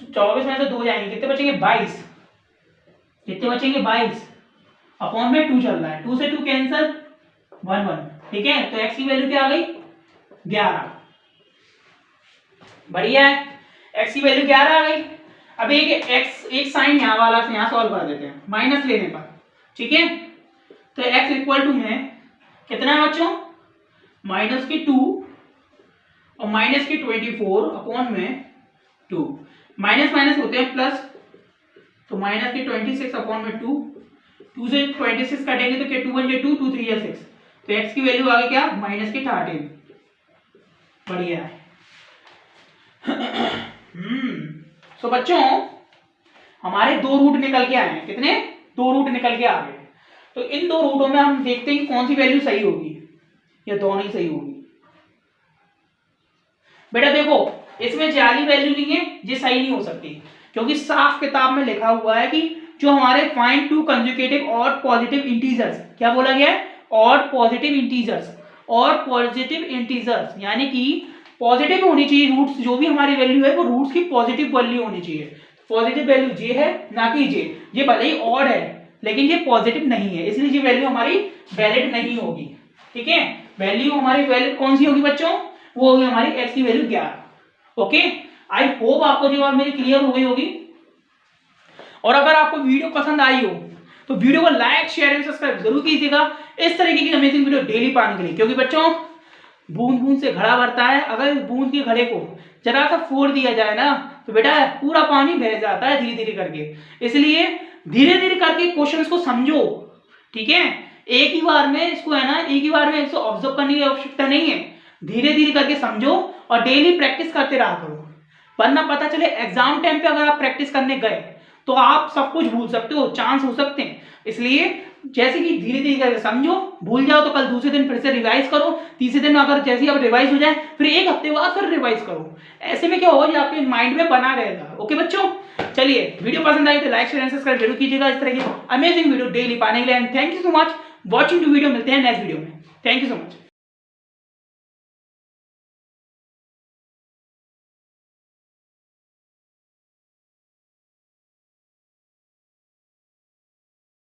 24 में से 2 जाएंगे कितने बचेंगे 22, कितने बचेंगे 22 अपॉन में 2 चल रहा है, 2 से 2 कैंसिल 1 1, ठीक है। तो x की वैल्यू क्या आ गई 11, बढ़िया है, x की वैल्यू 11 आ गई। अब एक साइन यहाँ वाला से यहाँ सॉल्व कर देते हैं माइनस लेने पर, ठीक है। तो x इक्वल टू में कितना है बच्चों माइनस की 2 और माइनस की 24 अपॉन में 2, माइनस माइनस होते हैं प्लस, तो माइनस की 26 अपॉन में 2, 2 से 26 कटेंगे तो क्या 2 1 2 2 3 6, तो x की वैल्यू आ गई क्या माइनस की 13, बढ़िया है। सो बच्चों हमारे 2 रूट निकल के आए हैं। कितने? 2 रूट निकल के आ गए। तो इन 2 रूटों में हम देखते हैं कि कौन सी वैल्यू सही होगी, या दोनों ही सही होगी। बेटा देखो, इसमें जाली वैल्यू नहीं है, ये सही नहीं हो सकती, क्योंकि साफ किताब में लिखा हुआ है कि जो हमारे फाइंड टू कंसेक्यूटिव और पॉजिटिव इंटीजर्स, क्या बोला गया है? और पॉजिटिव इंटीजर्स, और पॉजिटिव इंटीजर्स यानी कि पॉजिटिव होनी चाहिए रूट्स, जो भी हमारी वैल्यू है वो रूट्स की पॉजिटिव वैल्यू होनी चाहिए। पॉजिटिव वैल्यू जे है, ना कि जे। ये भले ही ऑड है लेकिन ये पॉजिटिव नहीं है, इसलिए ये वैल्यू हमारी वैलिड नहीं होगी। ठीक है, वैल्यू हमारी वैलिड कौन सी होगी बच्चों? वो होगी हमारी एक्स की वैल्यू 11। ओके, आई होप आपको जो बात मेरी क्लियर हो गई होगी। और अगर आपको वीडियो पसंद आई हो तो वीडियो को लाइक, शेयर एंड सब्सक्राइब जरूर कीजिएगा इस तरीके की अमेजिंग वीडियो डेली पाने के लिए, क्योंकि बच्चों बूंद बूंद से घड़ा भरता है। अगर इस बूंद के घड़े को जरा सा फोड़ दिया जाए ना तो बेटा पूरा पानी बह जाता है धीरे धीरे करके। इसलिए धीरे धीरे करके क्वेश्चंस को समझो। ठीक है, एक ही बार में इसको है ना, एक ही बार में इसको ऑब्जर्व करने की आवश्यकता नहीं है। धीरे धीरे करके समझो और डेली प्रैक्टिस करते रहा करो, वरना पता चले एग्जाम टाइम पे अगर आप प्रैक्टिस करने गए तो आप सब कुछ भूल सकते हो, चांस हो सकते हैं। इसलिए जैसे कि धीरे धीरे करके समझो, भूल जाओ तो कल दूसरे दिन फिर से रिवाइज करो, तीसरे दिन अगर जैसे ही आप रिवाइज हो जाए फिर एक हफ्ते बाद फिर रिवाइज करो। ऐसे में क्या होगा, ये आपके माइंड में बना रहेगा। ओके बच्चों, चलिए वीडियो पसंद आई तो लाइक, शेयर एंड सब्सक्राइब जरूर कीजिएगा इस तरह की अमेजिंग वीडियो डेली पाने के लिए। And thank you so much watching to video. मिलते हैं नेक्स्ट वीडियो में। Thank you so much.